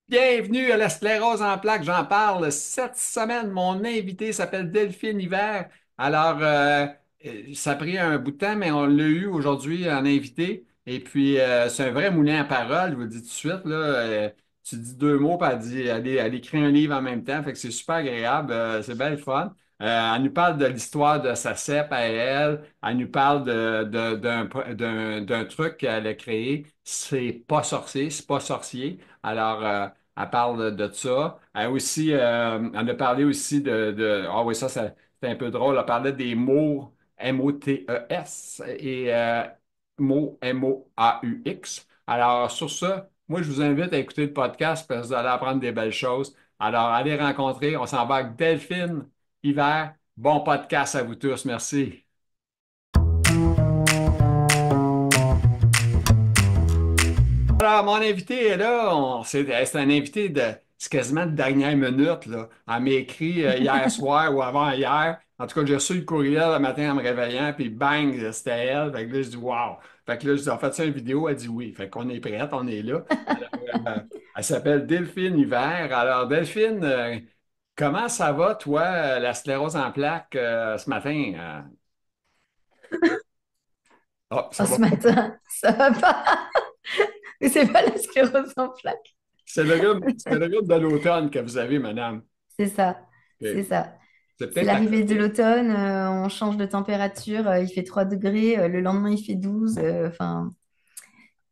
Bienvenue à la sclérose en plaques. J'en parle cette semaine. Mon invité s'appelle Delphine Hiver. Alors, ça a pris un bout de temps, mais on l'a eu aujourd'hui en invité. Et puis, c'est un vrai moulin à parole, je vous le dis tout de suite. Là, tu dis deux mots, puis elle écrit un livre en même temps. Fait que c'est super agréable. C'est bien le fun. Elle nous parle de l'histoire de sa cèpe à elle. Elle nous parle d'un truc qu'elle a créé. C'est pas sorcier, c'est pas sorcier. Alors, elle parle de ça. Elle a parlé aussi ah oui, ça, c'est un peu drôle. Elle parlait des mots MOTES et mots MOAUX. Alors, sur ça, moi, je vous invite à écouter le podcast parce que vous allez apprendre des belles choses. Alors, allez rencontrer. On s'en va avec Delphine Hiver. Bon podcast à vous tous. Merci. Alors, mon invité est là. C'est un invité c'est quasiment de dernière minute, là. Elle m'a écrit hier soir ou avant-hier. En tout cas, j'ai reçu le courriel le matin en me réveillant, puis bang, c'était elle. Fait que là, je dis wow. Fait que là, je dis, en fait, ça une vidéo? Elle dit oui. Fait qu'on est prête, on est là. Alors, elle s'appelle Delphine Hiver. Alors, Delphine, comment ça va, toi, la sclérose en plaques, ce matin? Oh, ça Oh, va ce pas. matin, ça va pas. C'est pas la sclérose en plaques. C'est le rhume de l'automne que vous avez, madame. C'est ça, c'est OK. ça. C'est C'est peut-être la l'arrivée de fatigue. l'automne, on change de température, il fait 3 degrés, le lendemain il fait 12. Enfin,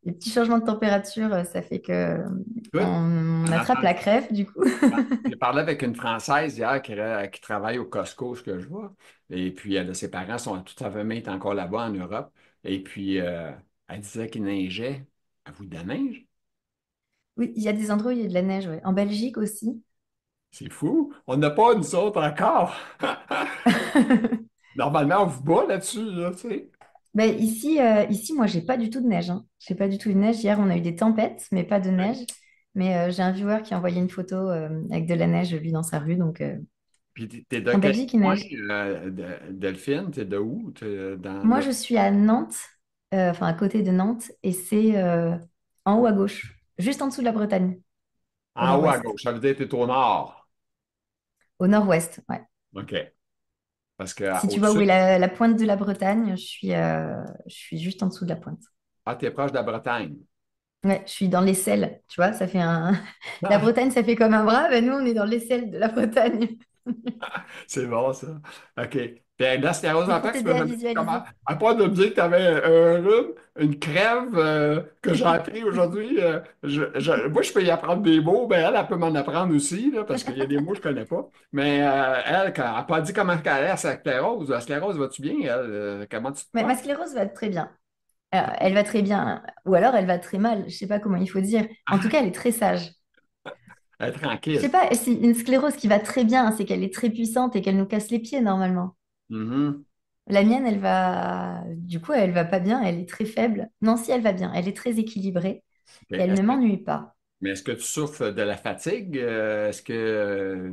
les petits changements de température, ça fait que Écoute, on en attrape entendant la ça, crève du coup. j'ai parlé avec une Française hier qui travaille au Costco, ce que je vois. Et puis, ses parents sont, toute sa famille est encore là-bas en Europe. Et puis, elle disait qu'il neigeait. À vous de la neige? Oui, il y a des endroits où il y a de la neige, ouais. En Belgique aussi. C'est fou. On n'a pas, nous autres, encore. Normalement, on vous bat là-dessus, là, tu sais. Ben, ici, moi, j'ai pas du tout de neige, hein. J'ai pas du tout de neige. Hier, on a eu des tempêtes, mais pas de neige. Mais j'ai un viewer qui a envoyé une photo avec de la neige, lui, dans sa rue. Donc, Puis, t'es de en quel Belgique, il coin, neige. Delphine? T'es de où? T'es dans Moi, le... je suis à Nantes, enfin à côté de Nantes, et c'est en haut à gauche, juste en dessous de la Bretagne, au En haut à nord-ouest. gauche. Ça veut dire que t'es au nord. Au nord-ouest, ouais. OK. Parce Si tu qu'au vois où sud, est la pointe de la Bretagne, je suis juste en dessous de la pointe. t'es proche de la Bretagne. Ouais, je suis dans l'Aisselle, tu vois, ça fait un... La Bretagne, ça fait comme un bras, ben nous, on est dans l'Aisselle de la Bretagne. C'est bon, ça. OK. Puis la sclérose C'est en pour plaques, tu peux t'aider à me dire comment, visualiser. à part de me dire que tu avais un rhume, une crève que j'ai appris aujourd'hui, moi, je peux y apprendre des mots, mais elle peut m'en apprendre aussi, là, parce qu'il y a des mots que je connais pas. Mais elle, quand, elle n'a pas dit comment elle est, sa sclérose. La sclérose, va-tu bien, elle? Comment tu te Mais ma portes? sclérose va très bien. Elle va très bien, ou alors elle va très mal, je sais pas comment il faut dire. En tout cas, elle est très sage. Elle est Je sais tranquille. pas, si une sclérose qui va très bien, c'est qu'elle est très puissante et qu'elle nous casse les pieds normalement. Mhm. La mienne, du coup, elle va pas bien, elle est très faible. Non, si elle va bien, elle est très équilibrée OK. et elle ne m'ennuie pas. Mais est-ce que tu souffres de la fatigue? Est-ce que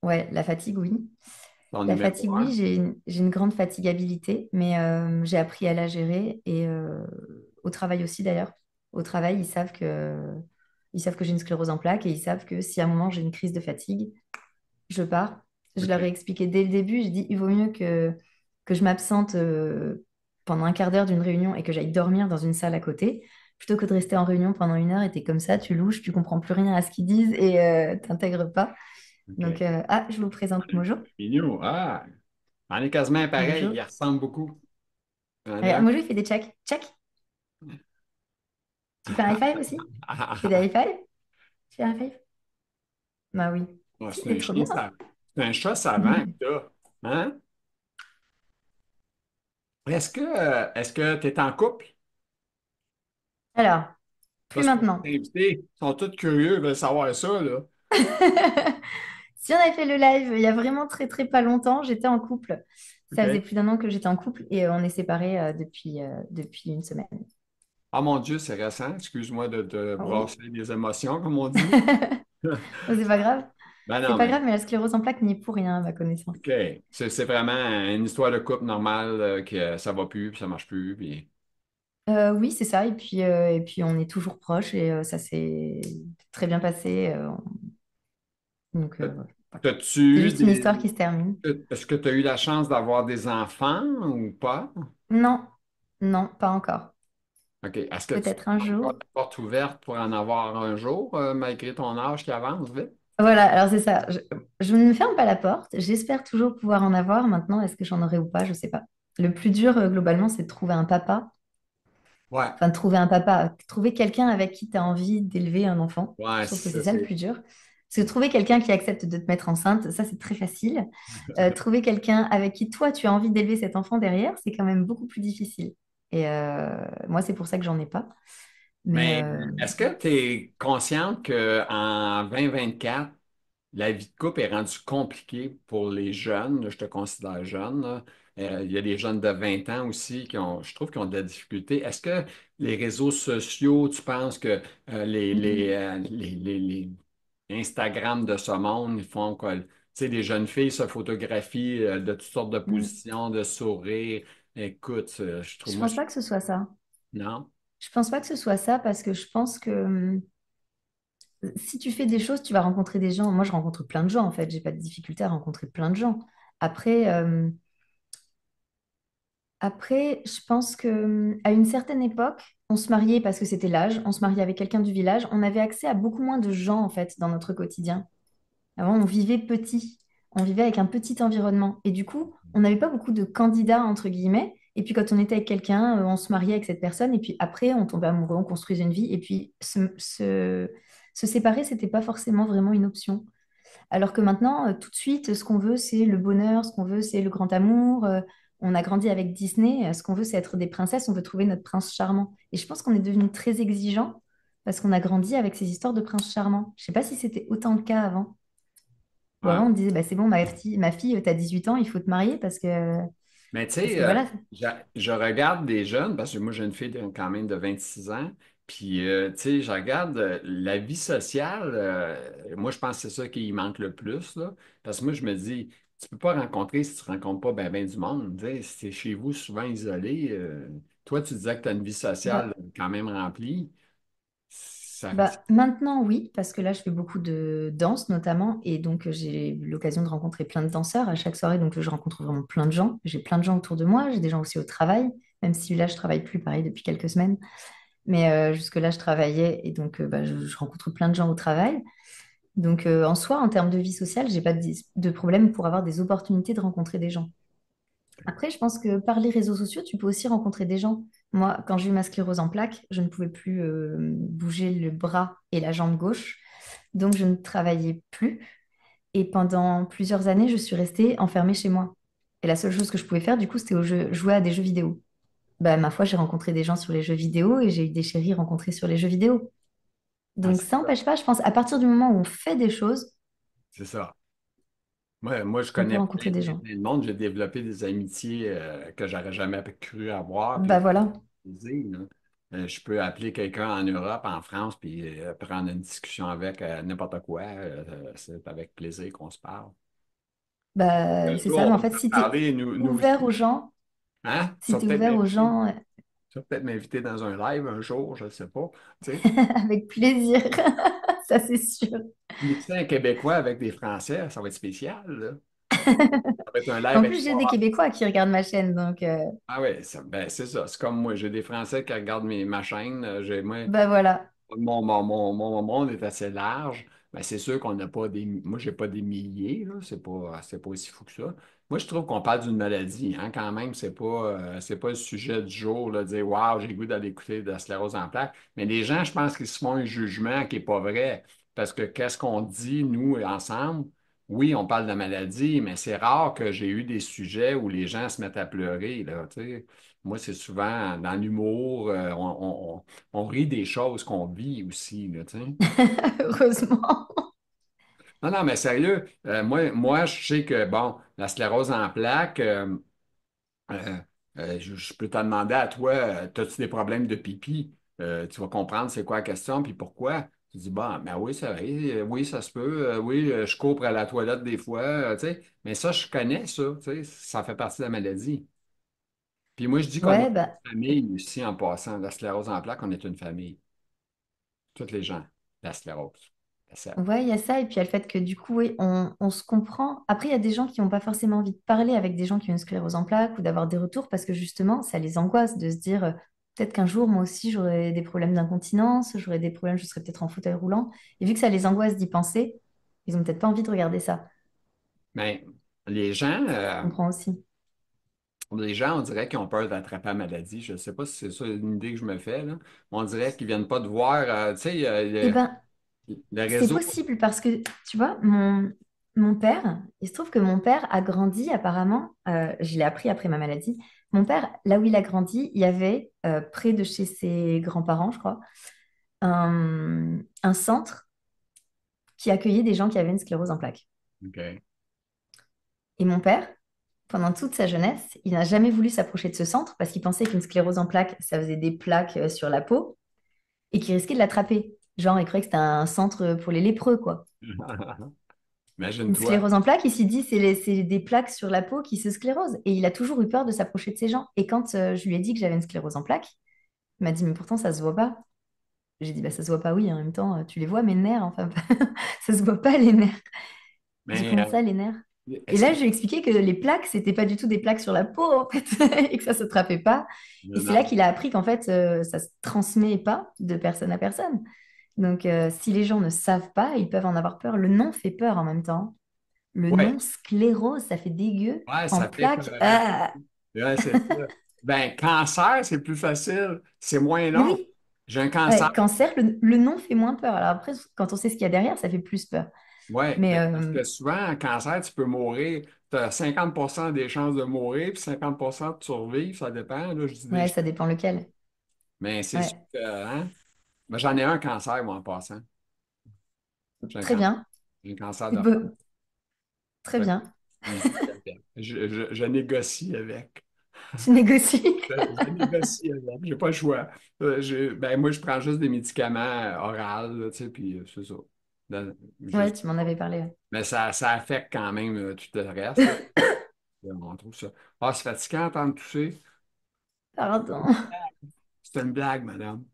Ouais, la fatigue, oui. ton La numéro fatigue, oui, un? j'ai une grande fatigabilité, mais j'ai appris à la gérer et au travail aussi d'ailleurs. Au travail, ils savent que j'ai une sclérose en plaques et ils savent que si à un moment j'ai une crise de fatigue, je pars. Je leur ai OK. expliqué dès le début, j'ai dit, il vaut mieux que je m'absente pendant un quart d'heure d'une réunion et que j'aille dormir dans une salle à côté, plutôt que de rester en réunion pendant une heure et t'es comme ça, tu louches, tu comprends plus rien à ce qu'ils disent et t'intègres pas. Donc, OK. je vous présente Mojo. Mignon. Ah, on est quasiment pareil. Mojo. Il ressemble beaucoup. On est Regarde, un- Mojo, il fait des check. Check. Tu fais un high five aussi? Tu fais des high five? Tu fais un high five? Bah oui. Ouais, Si, c'est c'est un trop chien, bien. ça. C'est un chat savant que t'as. Hein? Est-ce que tu es en couple? Alors, plus Parce que maintenant. tes invités sont tous curieux, ils veulent savoir ça, là. Si on avait fait le live il y a vraiment très très pas longtemps, j'étais en couple. Ça faisait OK. plus d'un an que j'étais en couple et on est séparés depuis une semaine. Ah mon Dieu, c'est récent. Excuse-moi de te Oui. brasser les émotions, comme on dit. C'est pas grave. Ben C'est non, pas mais grave, mais la sclérose en plaques n'y est pour rien à ma connaissance. OK. C'est vraiment une histoire de couple normale que ça va plus, puis ça marche plus, puis... Oui, c'est ça. Et puis on est toujours proches et ça, c'est très bien passé. Donc, voilà. As-tu C'est eu juste une histoire qui se termine. est-ce que tu as eu la chance d'avoir des enfants ou pas? Non, non, pas encore. OK. Est-ce que tu Peut-être un as encore jour. la porte ouverte pour en avoir un jour, malgré ton âge qui avance vite? Voilà, alors c'est ça. Je ne me ferme pas la porte. J'espère toujours pouvoir en avoir. Maintenant, est-ce que j'en aurai ou pas? Je ne sais pas. Le plus dur, globalement, c'est de trouver un papa. Ouais. Enfin, de trouver un papa. Trouver quelqu'un avec qui tu as envie d'élever un enfant. Je Ouais, trouve que ça, c'est ça le c'est. plus dur. Parce que trouver quelqu'un qui accepte de te mettre enceinte, ça, c'est très facile. Trouver quelqu'un avec qui toi, tu as envie d'élever cet enfant derrière, c'est quand même beaucoup plus difficile. Et moi, c'est pour ça que j'en ai pas. Mais Mais est-ce que tu es consciente qu'en 2024, la vie de couple est rendue compliquée pour les jeunes? Là, je te considère jeune, là. Il y a des jeunes de 20 ans aussi je trouve, qui ont de la difficulté. Est-ce que les réseaux sociaux, tu penses que les Instagram de ce monde, ils font quoi? Tu sais, les jeunes filles se photographient de toutes sortes de mm, positions, de sourires. Écoute, je trouve, je moi, pense pas que ce soit ça. non. Je pense pas que ce soit ça parce que je pense que si tu fais des choses, tu vas rencontrer des gens. Moi, je rencontre plein de gens en fait. J'ai pas de difficulté à rencontrer plein de gens. Après, je pense que à une certaine époque, on se mariait parce que c'était l'âge. On se mariait avec quelqu'un du village. On avait accès à beaucoup moins de gens en fait dans notre quotidien. Avant, on vivait petit. On vivait avec un petit environnement. Et du coup, on n'avait pas beaucoup de candidats, entre guillemets. Et puis, quand on était avec quelqu'un, on se mariait avec cette personne. Et puis après, on tombait amoureux, on construisait une vie. Et puis, se séparer, c'était pas forcément vraiment une option. Alors que maintenant, tout de suite, ce qu'on veut, c'est le bonheur. Ce qu'on veut, c'est le grand amour. On a grandi avec Disney. Ce qu'on veut, c'est être des princesses. On veut trouver notre prince charmant. Et je pense qu'on est devenu très exigeant parce qu'on a grandi avec ces histoires de prince charmant. Je sais pas si c'était autant le cas avant. Ou avant, on me disait, bah, c'est bon, ma fille, tu as 18 ans, il faut te marier Mais tu parce sais, que voilà. je regarde des jeunes, parce que moi j'ai une fille quand même de 26 ans, puis tu sais, je regarde la vie sociale, moi je pense que c'est ça qui manque le plus, là, parce que moi je me dis, tu peux pas rencontrer si tu rencontres pas ben du monde, tu sais, si t'es chez vous souvent isolé, toi tu disais que tu as une vie sociale Bah, quand même remplie, ça, maintenant, oui, parce que là, je fais beaucoup de danse notamment. Et donc, j'ai eu l'occasion de rencontrer plein de danseurs à chaque soirée. Donc, je rencontre vraiment plein de gens. J'ai plein de gens autour de moi. J'ai des gens aussi au travail, même si là, je travaille plus pareil depuis quelques semaines. Mais jusque-là, je travaillais et donc, je rencontre plein de gens au travail. Donc, en soi, en termes de vie sociale, j'ai pas de problème pour avoir des opportunités de rencontrer des gens. Après, je pense que par les réseaux sociaux, tu peux aussi rencontrer des gens. Moi, quand j'ai eu ma sclérose en plaques, je ne pouvais plus bouger le bras et la jambe gauche. Donc, je ne travaillais plus. Et pendant plusieurs années, je suis restée enfermée chez moi. Et la seule chose que je pouvais faire, du coup, c'était jouer à des jeux vidéo. Bah, ma foi, j'ai rencontré des gens sur les jeux vidéo et j'ai eu des chéris rencontrés sur les jeux vidéo. ah, Donc, ça n'empêche pas, je pense, à partir du moment où on fait des choses, c'est ça. Moi, je on peut connais plein, rencontrer des plein, gens. plein de monde. J'ai développé des amitiés que j'aurais jamais cru avoir. Puis Bah voilà. là. Je peux appeler quelqu'un en Europe, en France, puis prendre une discussion avec n'importe quoi. C'est avec plaisir qu'on se parle. Bah, Un c'est ça. jour, Mais on en va fait, se parler, nous ouvert aux aussi. gens, Hein? si tu es ouvert aux gens, Tu vas peut-être m'inviter dans un live un jour, je ne sais pas. Tu sais, avec plaisir, ça c'est sûr. mixer un Québécois avec des Français, ça va être spécial, là. Ça va être un live En plus, j'ai des explorable. Québécois qui regardent ma chaîne, donc Ah ouais, ben, c'est ça. C'est comme moi. J'ai des Français qui regardent ma chaîne. Moi, bah voilà. mon monde est assez large. Ben, c'est sûr qu'on n'a pas des. Moi, j'ai pas des milliers, là. C'est pas aussi fou que ça. Moi, je trouve qu'on parle d'une maladie, hein, quand même. C'est pas le sujet du jour, là, de dire Waouh, j'ai le goût d'aller écouter de la sclérose en plaques. Mais les gens, je pense qu'ils se font un jugement qui n'est pas vrai. Parce que qu'est-ce qu'on dit, nous, ensemble? Oui, on parle de maladie, mais c'est rare que j'ai eu des sujets où les gens se mettent à pleurer, là, tu sais. Moi, c'est souvent dans l'humour, on rit des choses qu'on vit aussi, là, tu sais. Heureusement. Non, non, mais sérieux, moi, je sais que, bon, la sclérose en plaques, euh, je peux te demander à toi, as-tu des problèmes de pipi? Tu vas comprendre c'est quoi la question, puis pourquoi. Tu dis, bon, ben oui, ça arrive, oui, ça se peut, oui, je cours à la toilette des fois, tu sais. Mais ça, je connais ça, tu sais, ça fait partie de la maladie. Puis moi, je dis qu'on est Ouais, bah, une famille aussi en passant. La sclérose en plaques, on est une famille, toutes les gens. la sclérose. Ça. Ouais, il y a ça. Et puis il y a le fait que du coup, oui, on se comprend. Après, il y a des gens qui n'ont pas forcément envie de parler avec des gens qui ont une sclérose en plaques ou d'avoir des retours parce que justement, ça les angoisse de se dire peut-être qu'un jour, moi aussi, j'aurai des problèmes d'incontinence, j'aurai des problèmes, je serai peut-être en fauteuil roulant. Et vu que ça les angoisse d'y penser, ils ont peut-être pas envie de regarder ça. Mais les gens, Je comprends aussi. on dirait qu'ils ont peur d'attraper la maladie. Je ne sais pas si c'est ça une idée que je me fais, là. On dirait qu'ils ne viennent pas de voir, tu sais, Eh ben, le c'est réseau. possible parce que, tu vois, mon père, il se trouve que mon père a grandi apparemment, je l'ai appris après ma maladie, mon père, là où il a grandi, il y avait, près de chez ses grands-parents, je crois, un centre qui accueillait des gens qui avaient une sclérose en plaques. OK. Et mon père, pendant toute sa jeunesse, il n'a jamais voulu s'approcher de ce centre parce qu'il pensait qu'une sclérose en plaques, ça faisait des plaques sur la peau et qu'il risquait de l'attraper. Genre, il croyait que c'était un centre pour les lépreux, quoi. Une Imagine-toi. sclérose en plaques, il s'est dit, c'est des plaques sur la peau qui se sclérosent. Et il a toujours eu peur de s'approcher de ces gens. Et quand je lui ai dit que j'avais une sclérose en plaques, il m'a dit, mais pourtant, ça se voit pas. J'ai dit, bah, ça se voit pas, oui, en même temps, tu les vois, mes nerfs, enfin, ça se voit pas, les nerfs. J'ai Mais comment ça, les nerfs? Et est-ce là, que. je lui ai expliqué que les plaques, c'était pas du tout des plaques sur la peau, en fait, et que ça se attrapait pas. Et Non, c'est là non. qu'il a appris qu'en fait, ça se transmet pas de personne à personne. Donc, si les gens ne savent pas, ils peuvent en avoir peur. Le nom fait peur en même temps. Le Ouais, nom sclérose, ça fait dégueu. ouais, En ça fait peur. plaques, ah. Ouais, c'est ça. Ben, cancer, c'est plus facile. C'est moins Mais long. oui, J'ai un cancer. ouais, cancer, le nom fait moins peur. Alors après, quand on sait ce qu'il y a derrière, ça fait plus peur. Oui, Mais parce que souvent, en cancer, tu peux mourir. Tu as 50% des chances de mourir, puis 50% de survivre, ça dépend. Là, je dis des ouais, chances. ça dépend lequel. Mais c'est sûr Ouais, que, hein? Ben, j'en ai un cancer, moi, en passant. J'ai un très cancer. bien. J'ai un cancer C'est de. beau. Très bien. Je négocie avec. Tu négocies. Je négocie avec. J'ai pas le choix. Ben, moi, je prends juste des médicaments oraux, là, tu sais, puis c'est ça. Dans- Ouais, juste- tu m'en avais parlé. Ouais. Mais ça affecte quand même tout le reste, là. On trouve ça. Ah, c'est fatigant d'entendre tousser. Pardon. C'est une blague, madame.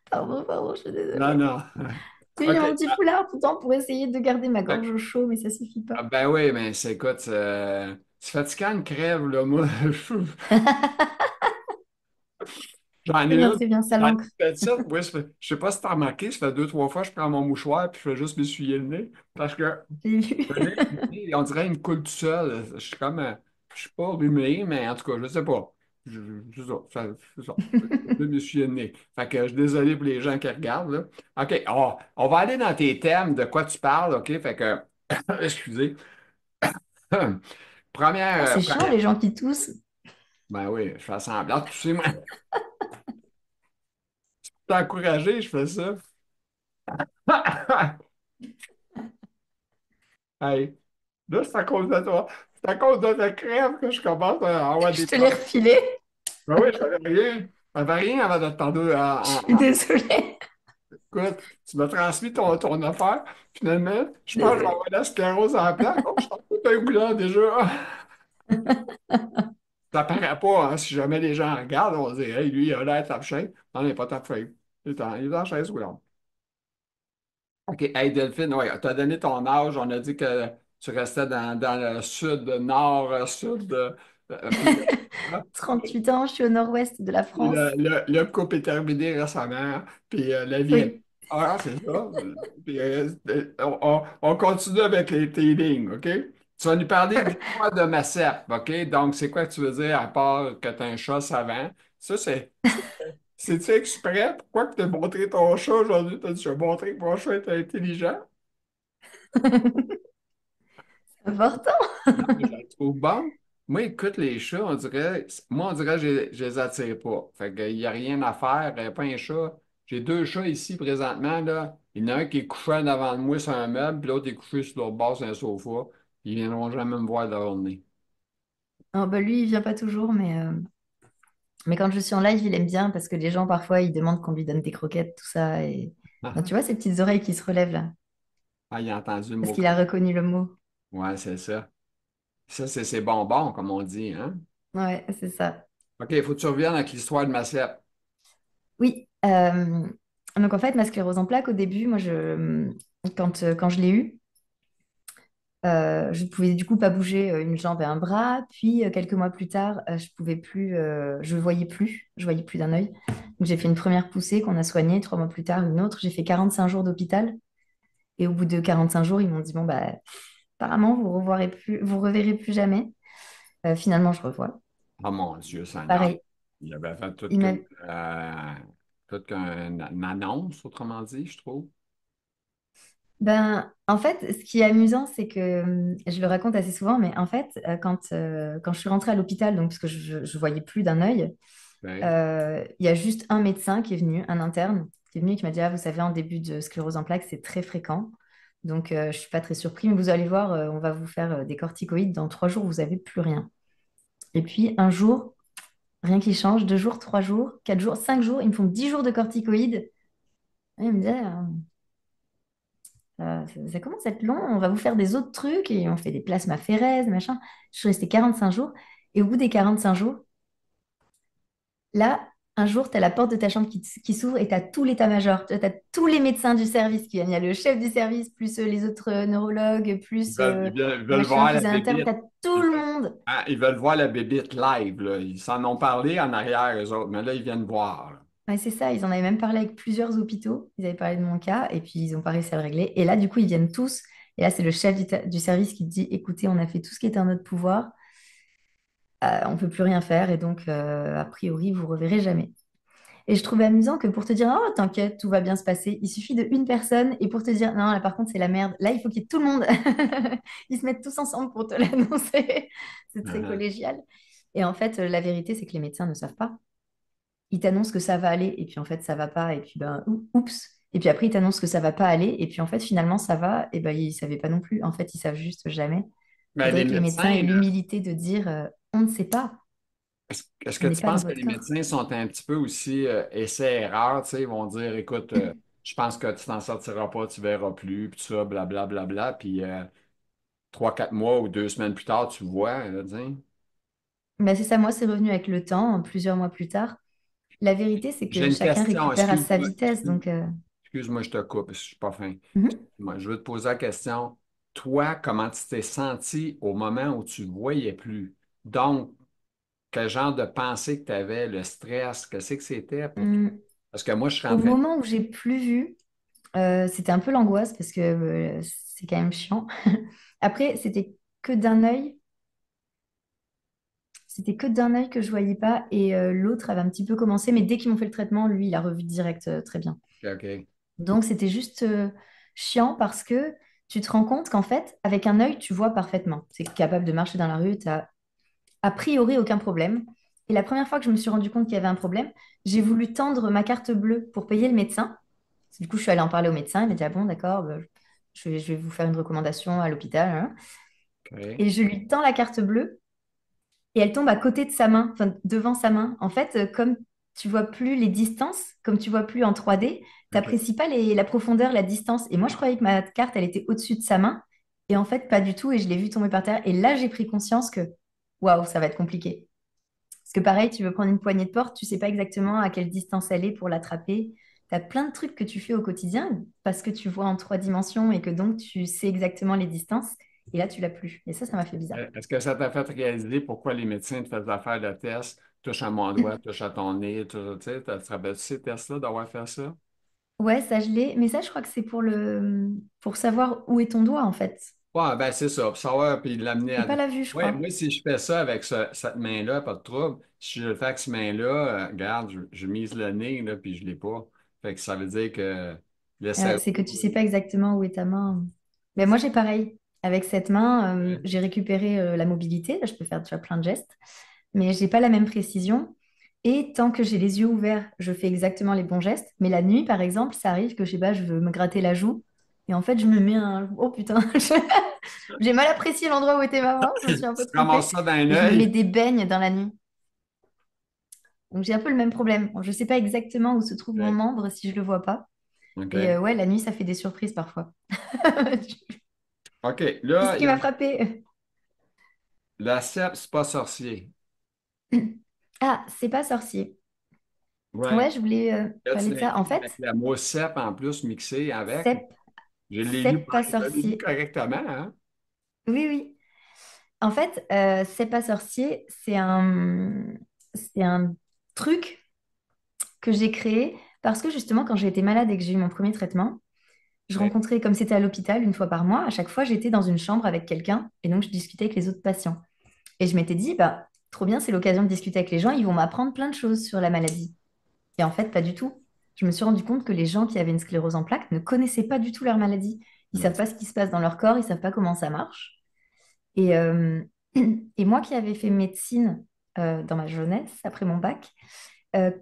Pardon, je suis Non, désolée. non. J'ai mis OK. mon petit foulard pourtant pour essayer de garder ma Fait gorge au chaud, mais ça suffit ah, pas. ben oui, mais écoute, c'est fatigant une crève, là. Moi, j'en ai Très bien, une. très bien, ça J'en ai l'ancre. fait ça. Moi, je sais pas si t'as remarqué, ça fait deux, trois fois, je prends mon mouchoir puis je fais juste m'essuyer le nez. Parce que J'ai vu. le nez, on dirait qu'il me coule tout seul. Je suis comme, je suis pas rhumé, mais en tout cas, je sais pas. C'est ça, c'est ça. Je vais m'essuyer le nez. Fait que je suis désolé pour les gens qui regardent, là. OK, on va aller dans tes thèmes, de quoi tu parles, OK? Fait que, excusez. Ah, c'est chiant, Première. les gens qui toussent. Ben oui, je fais semblant de tousser, moi. T'es encouragé, je fais ça. Hey, là, c'est à cause de toi. C'est à cause de ta crève que je commence à avoir Je des te l'ai problèmes. refilé. Ben oui, je savais rien. Je savais rien avant de t'entendre. Je suis désolée. Écoute, tu m'as transmis ton affaire. Finalement, je pense que je vais Désolée. avoir la sclérose en plaques. Oh, je suis en fauteuil roulant déjà. Ça paraît pas, hein. Si jamais les gens regardent, on va dire, hey, lui, il a l'air top shape. Non, il n'est pas top shape. Il est en chaise roulante. OK. Hey, Delphine, ouais, tu as donné ton âge. On a dit que tu restais dans le sud, nord, sud. Puis, hein, 38 ans, je suis au nord-ouest de la puis France. le couple est terminé récemment. Puis la vie est. Oui. Ah, c'est ça. Puis, on continue avec tes lignes, OK? Tu vas nous parler du choix de ma cèpe, OK? Donc, c'est quoi que tu veux dire à part que tu as un chat savant? Ça, c'est-tu exprès? Pourquoi que tu as montré ton chat aujourd'hui? Tu as dit, je vais montrer que mon chat est intelligent. Important. Non, mais je la trouve bonne. Moi, écoute, les chats, on dirait que je les attire pas. Fait qu'il n'y a rien à faire, pas un chat. J'ai deux chats ici présentement, là. Il y en a un qui est couché en avant de moi sur un meuble, puis l'autre est couché sur l'autre bord sur un sofa. Ils viendront jamais me voir de leur nez. Oh, bah, lui, il vient pas toujours, mais quand je suis en live, il aime bien parce que les gens, parfois, ils demandent qu'on lui donne des croquettes, tout ça. Et... Enfin, tu vois ces petites oreilles qui se relèvent là, Ah, il a entendu le parce mot qu'il a croc. reconnu le mot. Ouais, c'est ça. Ça, c'est ses bonbons, comme on dit, hein? Ouais, c'est ça. OK, il faut que tu reviennes avec l'histoire de ma cèpe. Oui. Donc en fait, ma sclérose en plaques, au début, quand je l'ai eue, je ne pouvais du coup pas bouger une jambe et un bras. Puis quelques mois plus tard, je pouvais plus, je voyais plus d'un œil. Donc j'ai fait une première poussée qu'on a soignée. 3 mois plus tard, une autre. J'ai fait 45 jours d'hôpital. Et au bout de 45 jours, ils m'ont dit, bon, bah, apparemment, vous reverrez plus jamais. Finalement, je revois. Oh mon Dieu, Seigneur. Pareil. Il avait fait Il m'a... une annonce, autrement dit, je trouve. Ben, en fait, ce qui est amusant, c'est que je le raconte assez souvent, mais en fait, quand je suis rentrée à l'hôpital, donc parce que je ne voyais plus d'un œil, Oui. il y a juste un médecin qui est venu, un interne, qui est venu et qui m'a dit, ah, vous savez, en début de sclérose en plaques, c'est très fréquent. Donc, je ne suis pas très surpris, mais vous allez voir, on va vous faire des corticoïdes. Dans 3 jours, vous n'avez plus rien. Et puis, un jour, rien qui change, 2 jours, 3 jours, 4 jours, 5 jours, ils me font 10 jours de corticoïdes. Et ils me disaient, ça commence à être long, on va vous faire des autres trucs et on fait des plasmaphéreses, machin. Je suis restée 45 jours et au bout des 45 jours, là, un jour, tu as la porte de ta chambre qui s'ouvre et tu as tout l'état-major. Tu as tous les médecins du service qui viennent. Il y a le chef du service, plus les autres neurologues, plus Ils le veulent machin voir la plus un interne. Tu bébite. as tout Ils le veulent, monde. hein, ils veulent voir la bébite live, là. Ils s'en ont parlé en arrière, eux autres, mais là, ils viennent voir, là. Ouais, c'est ça, ils en avaient même parlé avec plusieurs hôpitaux. Ils avaient parlé de mon cas et puis ils n'ont pas réussi à le régler. Et là, du coup, ils viennent tous. Et là, c'est le chef du service qui dit, écoutez, on a fait tout ce qui était en notre pouvoir. On ne peut plus rien faire et donc, a priori, vous reverrez jamais. Et je trouvais amusant que pour te dire, oh, t'inquiète, tout va bien se passer, il suffit de une personne et pour te dire, non, là, par contre, c'est la merde. Là, il faut qu'il y ait tout le monde. Ils se mettent tous ensemble pour te l'annoncer. C'est très Uh-huh. collégial. Et en fait, la vérité, c'est que les médecins ne savent pas. Ils t'annoncent que ça va aller et puis en fait, ça va pas. Et puis, ben, oups. Et puis après, ils t'annoncent que ça va pas aller. Et puis en fait, finalement, ça va. Et ben, ils savaient pas non plus. En fait, ils savent juste jamais. Mais les Faudrait que les médecins aient médecins, là, l'humilité de dire, on ne sait pas. est-ce On que n'est tu pas dans penses que votre les corps. médecins sont un petit peu aussi essais-erreurs, tu sais, ils vont dire, écoute, je pense que tu t'en sortiras pas, tu verras plus, puis tout ça, blablabla, puis 3, 4 mois ou 2 semaines plus tard, tu vois, là, tu sais. Ben, c'est ça, moi, c'est revenu avec le temps, plusieurs mois plus tard. La vérité, c'est J'ai que une chacun question, récupère à sa vitesse. Donc, excuse-moi, je te coupe, je suis pas fin. mhm. Moi, je veux te poser la question. Toi, comment tu t'es senti au moment où tu ne voyais plus? Donc, quel genre de pensée que tu avais, le stress, qu'est-ce que c'était pour toi? Hum, Parce que moi, je suis Au rentré. moment où j'ai plus vu, c'était un peu l'angoisse parce que c'est quand même chiant. Après, que d'un œil, c'était que d'un œil que je voyais pas et l'autre avait un petit peu commencé, mais dès qu'ils m'ont fait le traitement, lui, il a revu direct très bien. OK. Donc, c'était juste chiant parce que tu te rends compte qu'en fait, avec un œil, tu vois parfaitement. C'est capable de marcher dans la rue, tu a priori aucun problème. Et la première fois que je me suis rendu compte qu'il y avait un problème, j'ai voulu tendre ma carte bleue pour payer le médecin. Du coup, je suis allée en parler au médecin. Il m'a dit, ah bon, d'accord, bah, je vais vous faire une recommandation à l'hôpital, hein. OK. Et je lui tends la carte bleue et elle tombe à côté de sa main, enfin devant sa main. En fait, comme tu vois plus les distances, comme tu vois plus en 3D, tu OK. n'apprécies pas la profondeur, la distance. Et moi, je croyais que ma carte, elle était au-dessus de sa main. Et en fait, pas du tout. Et je l'ai vue tomber par terre. Et là, j'ai pris conscience que, waouh, ça va être compliqué. Parce que pareil, tu veux prendre une poignée de porte, tu sais pas exactement à quelle distance elle est pour l'attraper. Tu as plein de trucs que tu fais au quotidien parce que tu vois en 3 dimensions et que donc tu sais exactement les distances. Et là, tu l'as plus. Et ça m'a fait bizarre. Est-ce que ça t'a fait réaliser pourquoi les médecins te faisaient faire le test? Touche à mon doigt, touche à ton nez, tu sais, tu te rappelles ces tests-là d'avoir fait ça? Ouais, ça je l'ai. Mais ça, je crois que c'est pour savoir où est ton doigt en fait. Ouais, ben c'est ça, pour savoir, puis l'amener C'est à. pas la vue, je Ouais, crois. moi, si je fais ça avec cette main-là, pas de trouble. Si je le fais avec cette main-là, regarde, je mise le nez, là, puis je l'ai pas. Fait que ça veut dire que le C'est que cerveau. tu sais pas exactement où est ta main. Mais moi, j'ai pareil. Avec cette main, j'ai récupéré la mobilité. Là, je peux faire déjà plein de gestes. Mais j'ai pas la même précision. Et tant que j'ai les yeux ouverts, je fais exactement les bons gestes. Mais la nuit, par exemple, ça arrive que, je sais pas, je veux me gratter la joue. Et en fait, je me mets un... Oh putain, j'ai mal apprécié l'endroit où était ma main. Je me suis un peu Tu trompée. ramasses ça d'un Et je me mets œil. des beignes dans la nuit. Donc j'ai un peu le même problème. Bon, je sais pas exactement où se trouve mon OK. membre si je le vois pas. Et OK. ouais, la nuit, ça fait des surprises parfois. OK. C'est Là, ce qui m'a frappée. la cèpe, c'est pas sorcier. Ah, c'est pas sorcier. Ouais. Ouais, je voulais Là, tu parler de ça. En l'inclus avec fait, la mousse cèpe en plus mixée avec. cep, Je cep pas l'ai lu sorcier. correctement, hein? Oui, oui. En fait, c'est pas sorcier, c'est un truc que j'ai créé parce que justement, quand j'ai été malade et que j'ai eu mon premier traitement, je Ouais. rencontrais, comme c'était à l'hôpital, une fois par mois, à chaque fois, j'étais dans une chambre avec quelqu'un et donc je discutais avec les autres patients. Et je m'étais dit, bah, trop bien, c'est l'occasion de discuter avec les gens, ils vont m'apprendre plein de choses sur la maladie. Et en fait, pas du tout. Je me suis rendu compte que les gens qui avaient une sclérose en plaques ne connaissaient pas du tout leur maladie. Ils Non. savent pas ce qui se passe dans leur corps, ils savent pas comment ça marche. Et, et moi qui avais fait médecine dans ma jeunesse, après mon bac,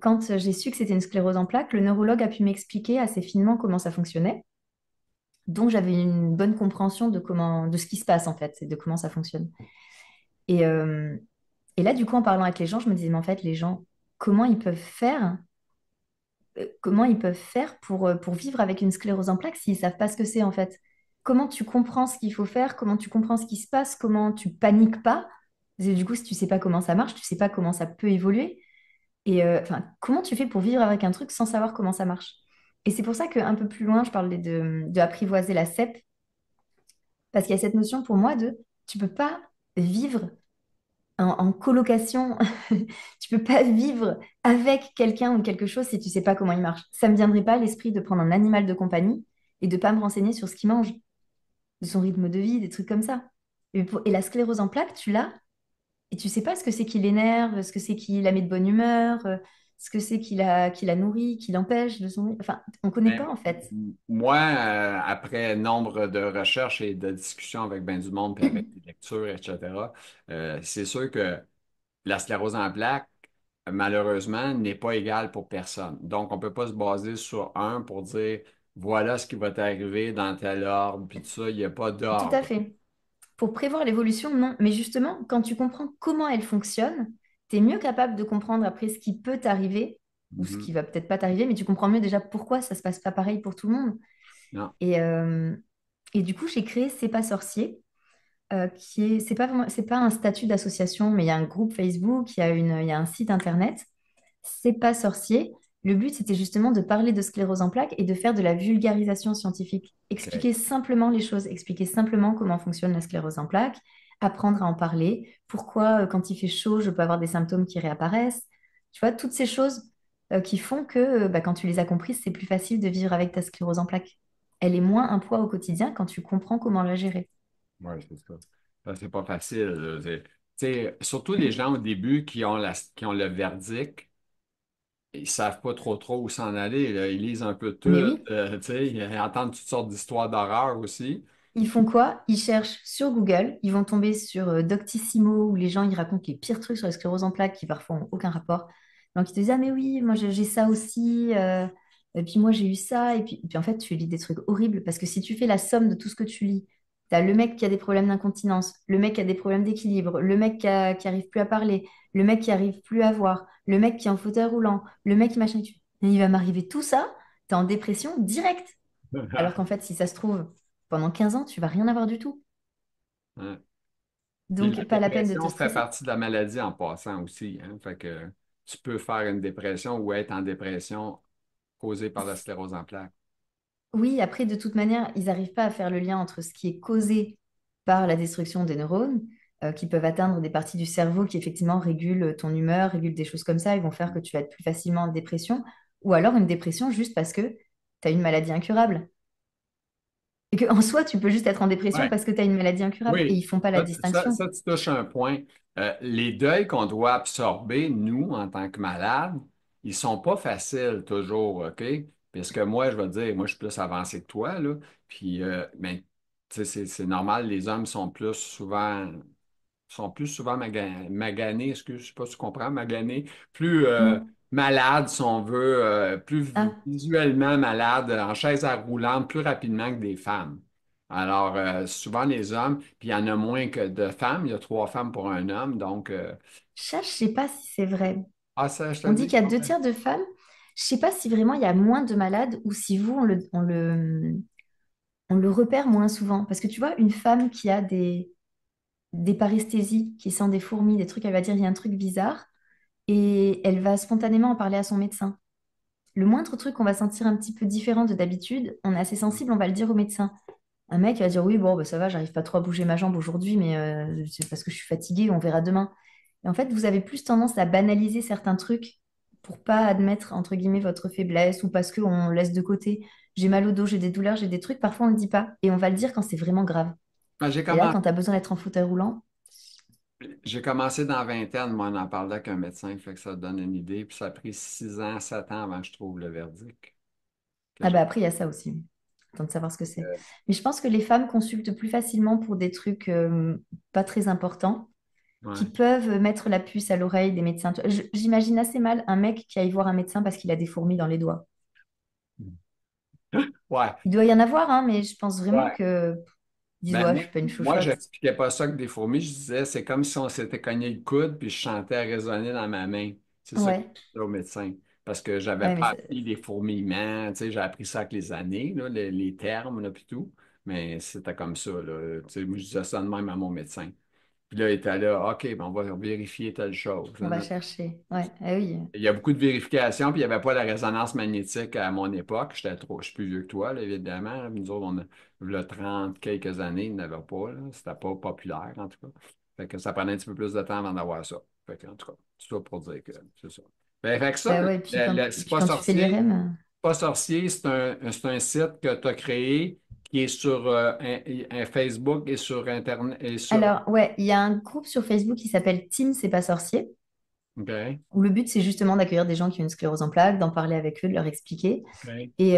quand j'ai su que c'était une sclérose en plaques, le neurologue a pu m'expliquer assez finement comment ça fonctionnait. Donc j'avais une bonne compréhension de ce qui se passe en fait, et de comment ça fonctionne. Et, euh, et là, du coup, en parlant avec les gens, je me disais, mais en fait, les gens, comment ils peuvent faire, comment ils peuvent faire pour vivre avec une sclérose en plaques s'ils savent pas ce que c'est en fait? Comment tu comprends ce qu'il faut faire? Comment tu comprends ce qui se passe? Comment tu paniques pas? Parce que du coup, si tu sais pas comment ça marche, tu sais pas comment ça peut évoluer. Et enfin, comment tu fais pour vivre avec un truc sans savoir comment ça marche? Et c'est pour ça qu'un peu plus loin, je parlais de apprivoiser la CEP, parce qu'il y a cette notion pour moi de tu peux pas vivre en colocation, tu peux pas vivre avec quelqu'un ou quelque chose si tu sais pas comment il marche. Ça me viendrait pas à l'esprit de prendre un animal de compagnie et de pas me renseigner sur ce qu'il mange, de son rythme de vie, des trucs comme ça. Et la sclérose en plaques, tu l'as et tu sais pas ce que c'est qui l'énerve, ce que c'est qui la met de bonne humeur, ce que c'est qui la nourrit, qui l'empêche de son... Enfin, on connaît Mais pas en fait. moi, après nombre de recherches et de discussions avec ben du monde, puis avec des lectures, etc., c'est sûr que la sclérose en plaques, malheureusement, n'est pas égale pour personne. Donc, on ne peut pas se baser sur un pour dire, voilà ce qui va t'arriver dans tel ordre, puis tout ça, il n'y a pas Tout à d'ordre. fait. Pour prévoir l'évolution, non. Mais justement, quand tu comprends comment elle fonctionne, tu es mieux capable de comprendre après ce qui peut t'arriver, ou ce Mhm. qui va peut-être pas t'arriver, mais tu comprends mieux déjà pourquoi ça se passe pas pareil pour tout le monde. Non, Et, euh, et du coup, j'ai créé C'est pas sorcier, c'est pas un statut d'association, mais il y a un groupe Facebook, il y a un site internet. C'est pas sorcier. Le but, c'était justement de parler de sclérose en plaques et de faire de la vulgarisation scientifique. OK. Expliquer simplement les choses, expliquer simplement comment fonctionne la sclérose en plaques, apprendre à en parler, pourquoi quand il fait chaud, je peux avoir des symptômes qui réapparaissent. Tu vois, toutes ces choses qui font que bah, quand tu les as comprises, c'est plus facile de vivre avec ta sclérose en plaques. Elle est moins un poids au quotidien quand tu comprends comment la gérer. Oui, c'est ça. Ça, c'est pas facile, là. Tu sais, surtout les gens au début qui ont le verdict, ils savent pas trop où s'en aller, là. Ils lisent un peu tout, Mais oui, tu sais, ils entendent toutes sortes d'histoires d'horreur aussi. ils font quoi? Ils cherchent sur Google, ils vont tomber sur Doctissimo où les gens ils racontent les pires trucs sur la sclérose en plaques qui parfois n'ont aucun rapport. Donc ils te disent ah mais oui, moi j'ai ça aussi, et puis moi j'ai eu ça, et puis en fait tu lis des trucs horribles parce que si tu fais la somme de tout ce que tu lis, t'as le mec qui a des problèmes d'incontinence, le mec qui a des problèmes d'équilibre, le mec qui arrive plus à parler, le mec qui arrive plus à voir, le mec qui est en fauteuil roulant, le mec qui machin, il va m'arriver tout ça, t'es en dépression directe. Alors qu'en fait si ça se trouve pendant 15 ans, tu vas rien avoir du tout. Hein. Puis Donc, la pas la peine de te dépression fait stresser. partie de la maladie en passant aussi, hein. Fait que tu peux faire une dépression ou être en dépression causée par la sclérose en plaques. Oui, après, de toute manière, ils n'arrivent pas à faire le lien entre ce qui est causé par la destruction des neurones, qui peuvent atteindre des parties du cerveau qui effectivement régulent ton humeur, régulent des choses comme ça, ils vont faire que tu vas être plus facilement en dépression, ou alors une dépression juste parce que tu as une maladie incurable. Et qu'en soi, tu peux juste être en dépression Ouais. parce que tu as une maladie incurable, et Oui, ils font pas la distinction. ça, tu touches un point. Les deuils qu'on doit absorber, nous, en tant que malades, ils sont pas faciles toujours, OK? Parce que moi, je vais te dire, moi, je suis plus avancé que toi, là. Puis, ben, tu sais, c'est normal, les hommes sont plus souvent maganés, excuse, je sais pas si tu comprends, maganés, plus Non. malades, si on veut, plus Ah, visuellement malades, en chaise à roulante, plus rapidement que des femmes. Alors, souvent les hommes, puis il y en a moins que de femmes, il y a 3 femmes pour un homme, donc, ça, je sais pas si c'est vrai. ah, ça, je te On le dit dis, qu'il y a pas deux vrai. tiers de femmes. Je sais pas si vraiment il y a moins de malades ou si vous, on le repère moins souvent. Parce que tu vois, une femme qui a des paresthésies, qui sent des fourmis, des trucs, elle va dire il y a un truc bizarre et elle va spontanément en parler à son médecin. le moindre truc qu'on va sentir un petit peu différent de d'habitude, on est assez sensible, on va le dire au médecin. Un mec il va dire oui, bon, bah, ça va, j'arrive pas trop à bouger ma jambe aujourd'hui, mais c'est parce que je suis fatiguée, on verra demain. Et en fait, vous avez plus tendance à banaliser certains trucs pour pas admettre, entre guillemets, votre faiblesse ou parce qu'on laisse de côté. J'ai mal au dos, j'ai des douleurs, j'ai des trucs, parfois on le dit pas. Et on va le dire quand c'est vraiment grave. Ah, Et là, quand tu as besoin d'être en fauteuil roulant, j'ai commencé dans la vingtaine, moi, on en parlait avec un médecin, fait que ça donne une idée. Puis ça a pris 6 ans, 7 ans avant que je trouve le verdict que ah bah j'ai. après, il y a ça aussi. Attends de savoir ce que c'est. Mais je pense que les femmes consultent plus facilement pour des trucs pas très importants, qui Ouais. peuvent mettre la puce à l'oreille des médecins. J'imagine assez mal un mec qui aille voir un médecin parce qu'il a des fourmis dans les doigts. Ouais, Il doit y en avoir, hein, mais je pense vraiment ouais. que ils disent, Ben, ouais, je moi, suis pas une moi, chochotte. j'expliquais pas ça que des fourmis. Je disais, c'est comme si on s'était cogné le coude puis je chantais à résonner dans ma main. C'est ça que je Ouais, disais au médecin. Parce que j'avais ouais, mais pas appris les fourmillements. Tu sais, j'ai appris ça avec les années, là, les termes, là, puis tout. Mais c'était comme ça, là. Tu sais, moi, je disais ça de même à mon médecin. Puis là, il était là, OK, ben, on va vérifier telle chose. on va chercher. Ouais, ah oui. Il y a beaucoup de vérifications, puis il n'y avait pas la résonance magnétique à mon époque. Je suis plus vieux que toi, là, évidemment. Nous autres, il y a 30 quelques années, il n'y en avait pas. Là. C'était pas populaire, en tout cas. Fait que ça prenait un petit peu plus de temps avant d'avoir ça. Fait que, en tout cas, c'est ça pour dire que c'est ça. Fait que ça, Bah ouais, et puis C'est puis pas quand tu fais sorcier. l'IRM. Pas sorcier, c'est un site que tu as créé qui est sur un Facebook et sur Internet et sur. Alors, ouais, il y a un groupe sur Facebook qui s'appelle Team C'est pas sorcier, OK. où le but, c'est justement d'accueillir des gens qui ont une sclérose en plaques, d'en parler avec eux, de leur expliquer, OK. et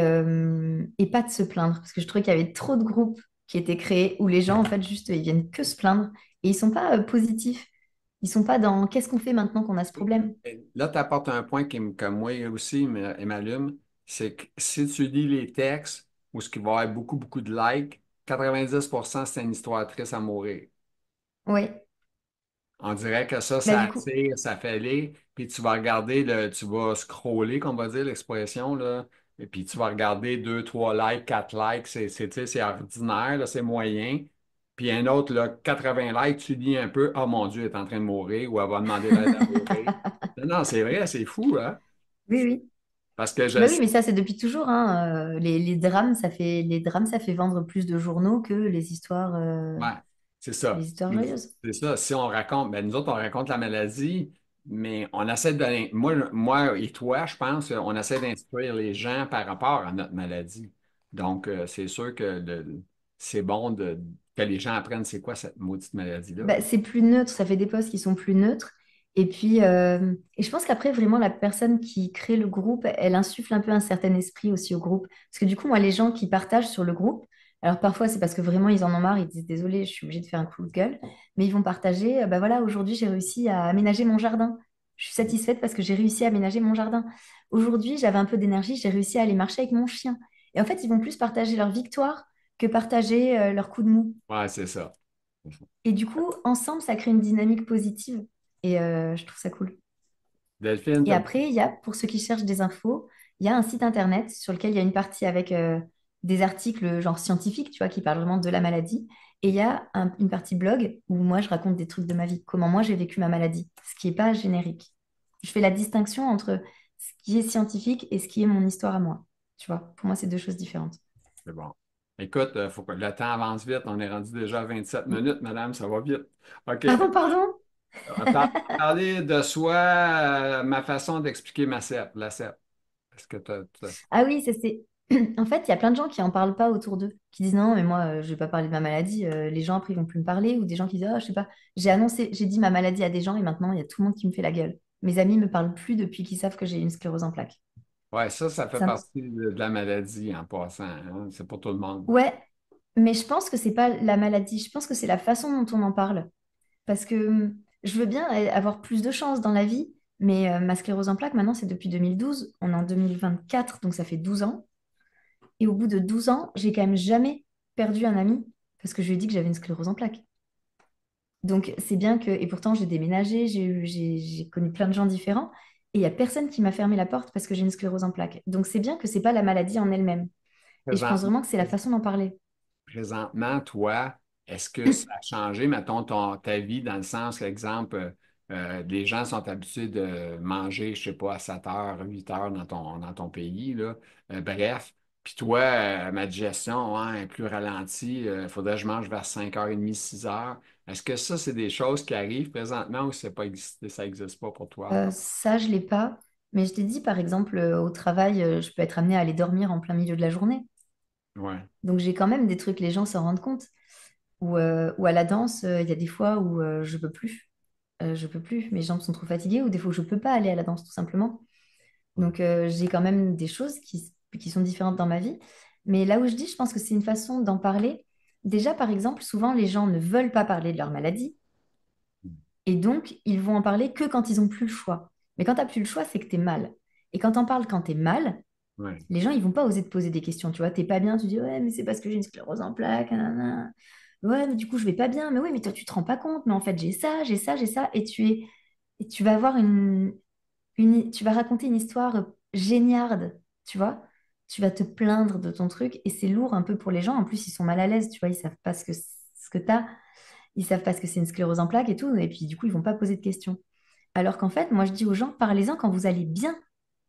pas de se plaindre, parce que je trouvais qu'il y avait trop de groupes qui étaient créés où les gens, en fait, juste, ils viennent que se plaindre, et ils sont pas positifs. Ils sont pas dans qu'est-ce qu'on fait maintenant qu'on a ce problème. Et là, tu apportes un point que moi aussi il m'allume, c'est que si tu lis les textes où ce qui va avoir beaucoup, beaucoup de likes, 90% c'est une histoire triste à mourir. Oui. On dirait que Bah, ça du coup, attire, ça fait aller, puis tu vas regarder, tu vas scroller, comme on va dire l'expression, là, et puis tu vas regarder 2 3 likes, 4 likes, tu sais, c'est ordinaire, là, c'est moyen. Puis un autre, là, 80 likes, tu lis un peu, oh mon Dieu, elle est en train de mourir, ou elle va demander de l'aide à mourir. Non, non, c'est vrai, c'est fou, hein? oui, oui. Parce que je Bah oui, mais ça, c'est depuis toujours, hein. Les drames, les drames, ça fait vendre plus de journaux que ouais, c'est ça. les histoires joyeuses. C'est ça. Si on raconte, ben nous autres, on raconte la maladie, mais on essaie de. Moi et toi, je pense, on essaie d'instruire les gens par rapport à notre maladie. Donc, c'est sûr que c'est bon que les gens apprennent c'est quoi cette maudite maladie-là. Bah, c'est plus neutre, ça fait des posts qui sont plus neutres. Et puis, et je pense qu'après, vraiment, la personne qui crée le groupe, elle insuffle un peu un certain esprit aussi au groupe. Parce que du coup, moi, les gens qui partagent sur le groupe, alors parfois, c'est parce que vraiment, ils en ont marre, ils disent, désolé, je suis obligée de faire un coup de gueule, mais ils vont partager, bah voilà, aujourd'hui, j'ai réussi à aménager mon jardin. Je suis satisfaite parce que j'ai réussi à aménager mon jardin. Aujourd'hui, j'avais un peu d'énergie, j'ai réussi à aller marcher avec mon chien. Et en fait, ils vont plus partager leur victoire que partager leur coup de mou. Ouais, c'est ça. Et du coup, ensemble, ça crée une dynamique positive. Et je trouve ça cool. Delphine, Et après, il y a, pour ceux qui cherchent des infos, il y a un site internet sur lequel il y a une partie avec des articles genre scientifiques, tu vois, qui parlent vraiment de la maladie. Et il y a une partie blog où moi, je raconte des trucs de ma vie, comment moi j'ai vécu ma maladie, ce qui n'est pas générique. Je fais la distinction entre ce qui est scientifique et ce qui est mon histoire à moi. Tu vois, pour moi, c'est deux choses différentes. c'est bon. Écoute, faut que le temps avance vite. On est rendu déjà à 27 minutes, madame, ça va vite. OK. Pardon, pardon. Parler de soi, ma façon d'expliquer la CEP. Est-ce que Ah oui, ça c'est. En fait, il y a plein de gens qui en parlent pas autour d'eux, qui disent non, mais moi, je vais pas parler de ma maladie. Les gens après ils vont plus me parler, ou des gens qui disent, oh, je sais pas. J'ai dit ma maladie à des gens et maintenant il y a tout le monde qui me fait la gueule. Mes amis me parlent plus depuis qu'ils savent que j'ai une sclérose en plaques. ouais, ça fait Ça... partie de la maladie en passant, hein. C'est pour tout le monde. Ouais, mais je pense que c'est pas la maladie. Je pense que c'est la façon dont on en parle. Parce que je veux bien avoir plus de chance dans la vie, mais ma sclérose en plaques, maintenant, c'est depuis 2012. On est en 2024, donc ça fait 12 ans. Et au bout de 12 ans, j'ai quand même jamais perdu un ami parce que je lui ai dit que j'avais une sclérose en plaques. Donc c'est bien que, et pourtant j'ai déménagé, j'ai connu plein de gens différents, et il n'y a personne qui m'a fermé la porte parce que j'ai une sclérose en plaques. Donc c'est bien que c'est pas la maladie en elle-même. Et je pense Présent- vraiment que c'est la façon d'en parler. Présentement, toi, est-ce que ça a changé, mettons, ta vie dans le sens, exemple, Les gens sont habitués de manger, je sais pas, à 7 heures, 8 heures dans ton pays, là. Bref. Puis toi, ma digestion, ouais, est plus ralentie. Il faudrait que je mange vers 5h30, 6 heures. Est-ce que ça, c'est des choses qui arrivent présentement ou c'est pas ça n'existe pas pour toi? Ça, je l'ai pas. Mais je t'ai dit, par exemple, au travail, je peux être amenée à aller dormir en plein milieu de la journée. Ouais. Donc j'ai quand même des trucs, les gens s'en rendent compte. Ou à la danse, il y a des fois où je peux plus. Je peux plus. Mes jambes sont trop fatiguées ou des fois où je peux pas aller à la danse, tout simplement. Ouais. Donc j'ai quand même des choses qui sont différentes dans ma vie. Mais là où je dis, je pense que c'est une façon d'en parler. Déjà, par exemple, souvent les gens ne veulent pas parler de leur maladie et donc ils vont en parler que quand ils ont plus le choix. Mais quand tu n'as plus le choix, c'est que tu es mal. Et quand on parle quand tu es mal, Ouais. les gens, ils vont pas oser te poser des questions. Tu vois, t'es pas bien, tu dis, ouais, mais c'est parce que j'ai une sclérose en plaques. Nanana. Ouais, mais du coup, je vais pas bien. Mais oui, mais toi, tu te rends pas compte. Mais en fait, j'ai ça, j'ai ça, j'ai ça. Et tu vas avoir tu vas raconter une histoire géniarde, tu vois. Tu vas te plaindre de ton truc et c'est lourd un peu pour les gens. En plus, ils sont mal à l'aise, tu vois. Ils savent pas ce que t'as. Ils savent pas ce que c'est une sclérose en plaques et tout. Et puis, du coup, ils vont pas poser de questions. Alors qu'en fait, moi, je dis aux gens, parlez-en quand vous allez bien,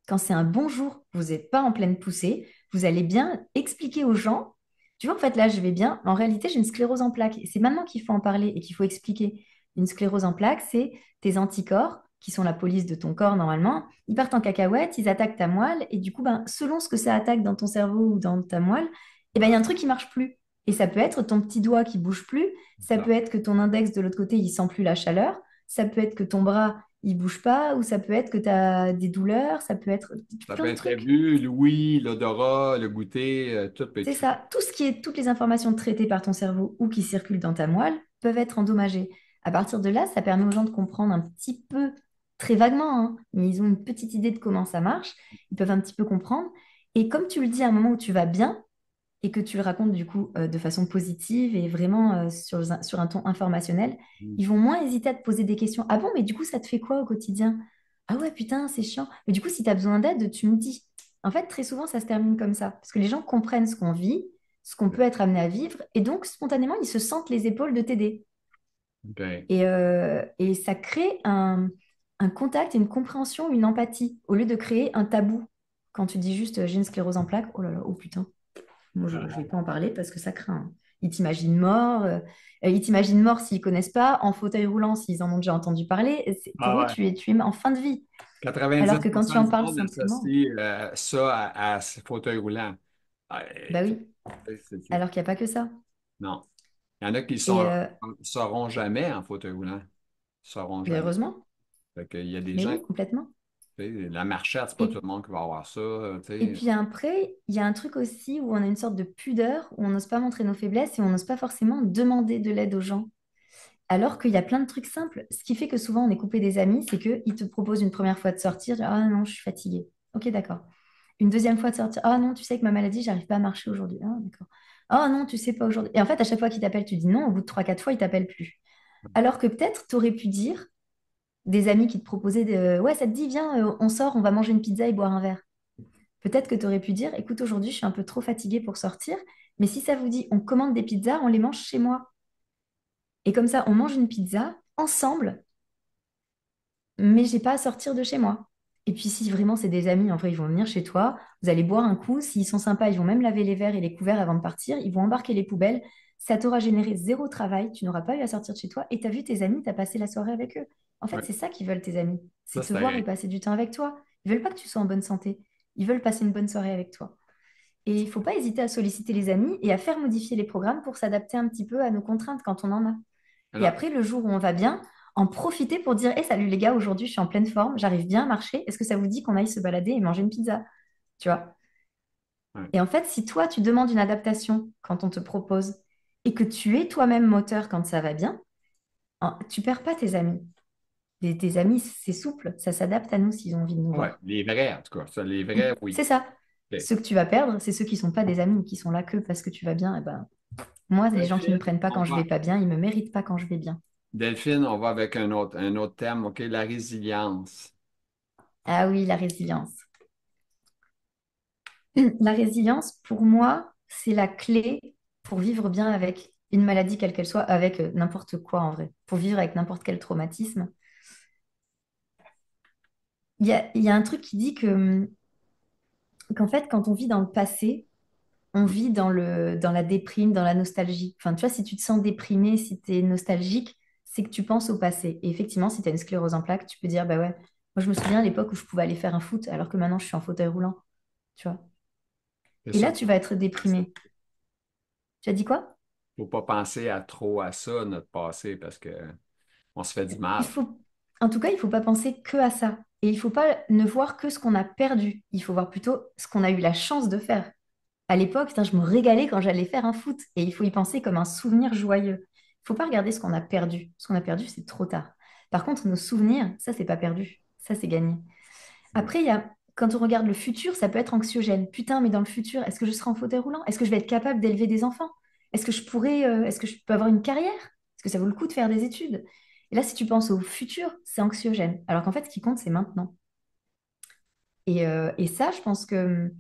quand c'est un bon jour, vous n'êtes pas en pleine poussée, vous allez bien expliquer aux gens, tu vois, en fait, là, je vais bien. En réalité, j'ai une sclérose en plaques. Et c'est maintenant qu'il faut en parler et qu'il faut expliquer. Une sclérose en plaques, c'est tes anticorps, qui sont la police de ton corps normalement, ils partent en cacahuète, ils attaquent ta moelle, et du coup, ben, selon ce que ça attaque dans ton cerveau ou dans ta moelle, eh ben, il y a un truc qui marche plus. Et ça peut être ton petit doigt qui bouge plus, ça Ça, peut être que ton index de l'autre côté, il sent plus la chaleur, ça peut être que ton bras, il bouge pas, ou ça peut être que tu as des douleurs, ça peut être ça plein peut de être la trucs. vue, l'ouïe, l'odorat, le goûter, tout peut être C'est touché. ça, tout ce qui est, toutes les informations traitées par ton cerveau ou qui circulent dans ta moelle peuvent être endommagées. À partir de là, ça permet aux gens de comprendre un petit peu, très vaguement, hein, mais ils ont une petite idée de comment ça marche, ils peuvent un petit peu comprendre. Et comme tu le dis à un moment où tu vas bien, et que tu le racontes du coup de façon positive et vraiment sur un ton informationnel, Mm. ils vont moins hésiter à te poser des questions. Ah bon, mais du coup, ça te fait quoi au quotidien? Ah ouais, putain, c'est chiant. Mais du coup, si tu as besoin d'aide, tu me dis. En fait, très souvent, ça se termine comme ça, parce que les gens comprennent ce qu'on vit, ce qu'on peut être amené à vivre, et donc spontanément, ils se sentent les épaules de t'aider. Ben, Et ça crée un contact, une compréhension, une empathie, au lieu de créer un tabou. Quand tu dis juste j'ai une sclérose en plaques, oh là là, oh putain. Moi, je ne vais pas en parler parce que ça craint, hein. Ils t'imaginent mort. Ils t'imaginent mort s'ils ne connaissent pas, en fauteuil roulant s'ils en ont déjà entendu parler. ah Pour eux, ouais. tu es en fin de vie. Alors que quand tu 90% en du parles monde simplement, associe ça à ce fauteuil roulant. bah Tu oui, sais, alors qu'il n'y a pas que ça. non. Il y en a qui Et, sauront jamais en fauteuil roulant. Ils sauront mais jamais. heureusement, Fait qu'il y a des mais gens, oui, complètement. tu sais, la marchette, c'est pas tout Et, le monde qui va avoir ça. Tu et sais. puis après, il y a un truc aussi où on a une sorte de pudeur, où on n'ose pas montrer nos faiblesses et on n'ose pas forcément demander de l'aide aux gens. Alors qu'il y a plein de trucs simples. Ce qui fait que souvent on est coupé des amis, c'est qu'ils te proposent une première fois de sortir. Ah non, je suis fatiguée. Ok, d'accord. Une deuxième fois de sortir. Ah non, tu sais que ma maladie, j'arrive pas à marcher aujourd'hui. Ah, d'accord. Ah non, tu sais pas aujourd'hui. Et en fait, à chaque fois qu'il t'appelle, tu dis non. Au bout de trois, quatre fois, il t'appelle plus. Alors que peut-être, tu aurais pu dire des amis qui te proposaient ouais, ça te dit, viens, on sort, on va manger une pizza et boire un verre. Peut-être que tu aurais pu dire, écoute, aujourd'hui, je suis un peu trop fatiguée pour sortir, mais si ça vous dit, on commande des pizzas, on les mange chez moi. Et comme ça, on mange une pizza ensemble, mais j'ai pas à sortir de chez moi. Et puis si vraiment c'est des amis, en vrai, ils vont venir chez toi, vous allez boire un coup, s'ils sont sympas, ils vont même laver les verres et les couverts avant de partir, ils vont embarquer les poubelles, ça t'aura généré zéro travail, tu n'auras pas eu à sortir de chez toi et tu as vu tes amis, tu as passé la soirée avec eux. En fait, Ouais. c'est ça qu'ils veulent tes amis, c'est Ça, te voir et c'était. passer du temps avec toi. Ils veulent pas que tu sois en bonne santé, ils veulent passer une bonne soirée avec toi. Et il faut pas hésiter à solliciter les amis et à faire modifier les programmes pour s'adapter un petit peu à nos contraintes quand on en a. Et Alors, après, le jour où on va bien, en profiter pour dire, salut les gars, aujourd'hui je suis en pleine forme, j'arrive bien à marcher. Est-ce que ça vous dit qu'on aille se balader et manger une pizza? Tu vois? ouais. Et en fait, si toi, tu demandes une adaptation quand on te propose et que tu es toi-même moteur quand ça va bien, tu perds pas tes amis. Tes amis, c'est souple, ça s'adapte à nous s'ils ont envie de nous Ouais, voir. les vrais, en tout cas. Ça, les vrais, oui. C'est ça. OK. Ceux que tu vas perdre, c'est ceux qui sont pas des amis, qui sont là que parce que tu vas bien. Et ben, moi, les gens qui me Delphine, prennent pas quand je vais pas bien, ils me méritent pas quand je vais bien. Delphine, on va avec un autre thème, OK? La résilience. Ah oui, la résilience. La résilience, pour moi, c'est la clé pour vivre bien avec une maladie, quelle qu'elle soit, avec n'importe quoi en vrai, pour vivre avec n'importe quel traumatisme. il y a un truc qui dit qu'en fait, quand on vit dans le passé, on vit dans la déprime, dans la nostalgie. Enfin, tu vois, si tu te sens déprimé, si tu es nostalgique, c'est que tu penses au passé. Et effectivement, si tu as une sclérose en plaques, tu peux dire, bah ouais, moi je me souviens à l'époque où je pouvais aller faire un foot, alors que maintenant je suis en fauteuil roulant, tu vois. C'est Et ça. là, tu vas être déprimé. Tu as dit quoi? Faut pas penser à trop à ça, notre passé, parce que on se fait du Il mal. faut, en tout cas, il faut pas penser que à ça. Et il faut pas ne voir que ce qu'on a perdu. Il faut voir plutôt ce qu'on a eu la chance de faire. À l'époque, putain, je me régalais quand j'allais faire un foot. Et il faut y penser comme un souvenir joyeux. Il faut pas regarder ce qu'on a perdu. Ce qu'on a perdu, c'est trop tard. Par contre, nos souvenirs, ça, c'est pas perdu. Ça, c'est gagné. Après, quand on regarde le futur, ça peut être anxiogène. Putain, mais dans le futur, est-ce que je serai en fauteuil roulant? Est-ce que je vais être capable d'élever des enfants? Est-ce que je peux avoir une carrière? Est-ce que ça vaut le coup de faire des études? Et là, si tu penses au futur, c'est anxiogène. Alors qu'en fait, ce qui compte, c'est maintenant. Et ça, je pense que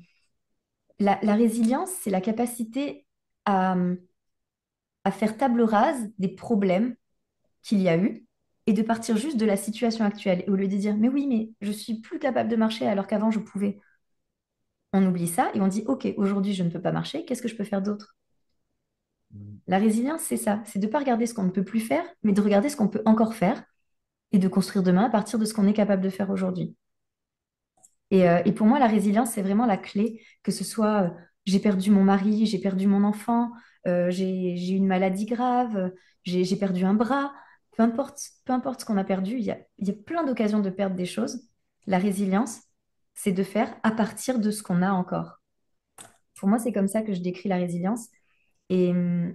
la résilience, c'est la capacité à, à faire table rase des problèmes qu'il y a eu et de partir juste de la situation actuelle. Et au lieu de dire, mais oui, mais je suis plus capable de marcher alors qu'avant je pouvais. On oublie ça et on dit, OK, aujourd'hui je ne peux pas marcher, qu'est-ce que je peux faire d'autre? La résilience, c'est ça, c'est de ne pas regarder ce qu'on ne peut plus faire, mais de regarder ce qu'on peut encore faire et de construire demain à partir de ce qu'on est capable de faire aujourd'hui. Et pour moi, la résilience, c'est vraiment la clé, que ce soit j'ai perdu mon mari, j'ai perdu mon enfant, j'ai eu une maladie grave, j'ai perdu un bras, peu importe ce qu'on a perdu, il y a plein d'occasions de perdre des choses. La résilience, c'est de faire à partir de ce qu'on a encore. Pour moi, c'est comme ça que je décris la résilience. Et, hum,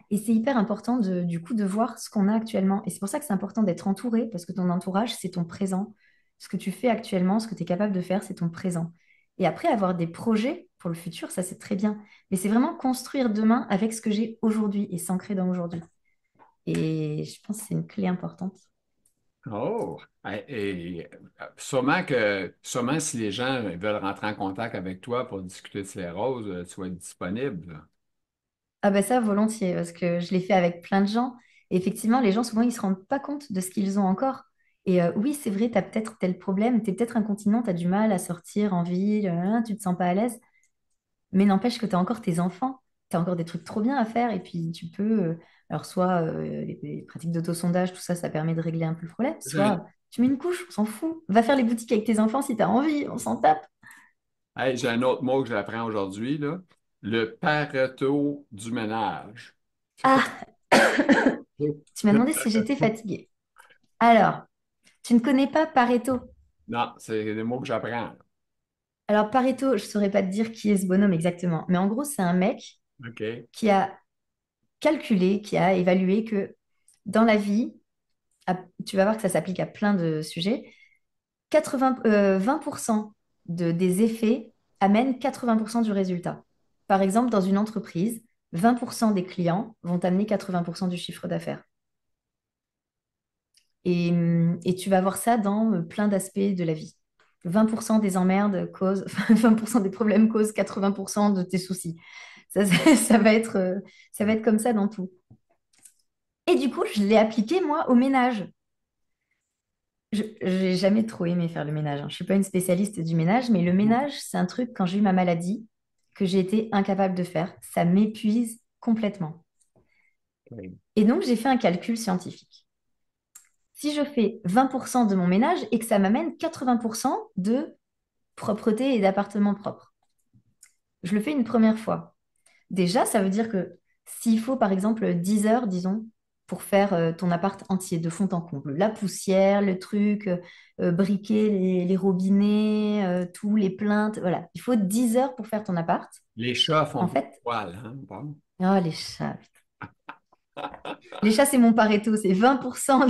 et c'est hyper important du coup de voir ce qu'on a actuellement. Et c'est pour ça que c'est important d'être entouré, parce que ton entourage, c'est ton présent. Ce que tu fais actuellement, ce que tu es capable de faire, c'est ton présent. Et après, avoir des projets pour le futur, ça c'est très bien. Mais c'est vraiment construire demain avec ce que j'ai aujourd'hui et s'ancrer dans aujourd'hui. Et je pense que c'est une clé importante. Oh! Sûrement si les gens veulent rentrer en contact avec toi pour discuter de sclérose, tu vas être disponible, là. Ah bah ça, volontiers, parce que je l'ai fait avec plein de gens. Et effectivement, les gens, souvent, ils ne se rendent pas compte de ce qu'ils ont encore. Et oui, c'est vrai, tu as peut-être tel problème, tu es peut-être incontinent, tu as du mal à sortir en ville, tu te sens pas à l'aise. Mais n'empêche que tu as encore tes enfants, tu as encore des trucs trop bien à faire. Et puis, tu peux, alors soit les pratiques d'autosondage, tout ça, ça permet de régler un peu le problème. J'ai Soit tu mets une couche, on s'en fout. Va faire les boutiques avec tes enfants si tu as envie, on s'en tape. hey, j'ai un autre mot que j'apprends aujourd'hui, là. Le Pareto du ménage. C'est quoi? Ah, tu m'as demandé si j'étais fatiguée. Alors, tu ne connais pas Pareto? Non, c'est des mots que j'apprends, là. Alors, Pareto, je ne saurais pas te dire qui est ce bonhomme exactement, mais en gros, c'est un mec OK. qui a calculé, qui a évalué que dans la vie, tu vas voir que ça s'applique à plein de sujets, 20% des effets amènent 80% du résultat. Par exemple, dans une entreprise, 20% des clients vont amener 80% du chiffre d'affaires. Et tu vas voir ça dans plein d'aspects de la vie. 20% des emmerdes causent, 20% des problèmes causent 80% de tes soucis. Ça, ça va être comme ça dans tout. Et du coup, je l'ai appliqué, moi, au ménage. Je n'ai jamais trop aimé faire le ménage, hein. Je ne suis pas une spécialiste du ménage, mais le ménage, c'est un truc, quand j'ai eu ma maladie, que j'ai été incapable de faire. Ça m'épuise complètement. OK. Et donc, j'ai fait un calcul scientifique. Si je fais 20% de mon ménage et que ça m'amène 80% de propreté et d'appartement propre, je le fais une première fois. Déjà, ça veut dire que s'il faut, par exemple, 10 heures, disons, pour faire ton appart entier de fond en comble, la poussière, le truc, briquer les robinets, tous les plaintes, voilà. Il faut 10 heures pour faire ton appart. Les chats font En beaucoup de fait, poils, hein? Bon. oh, les chats. Les chats, c'est mon Pareto, c'est 20%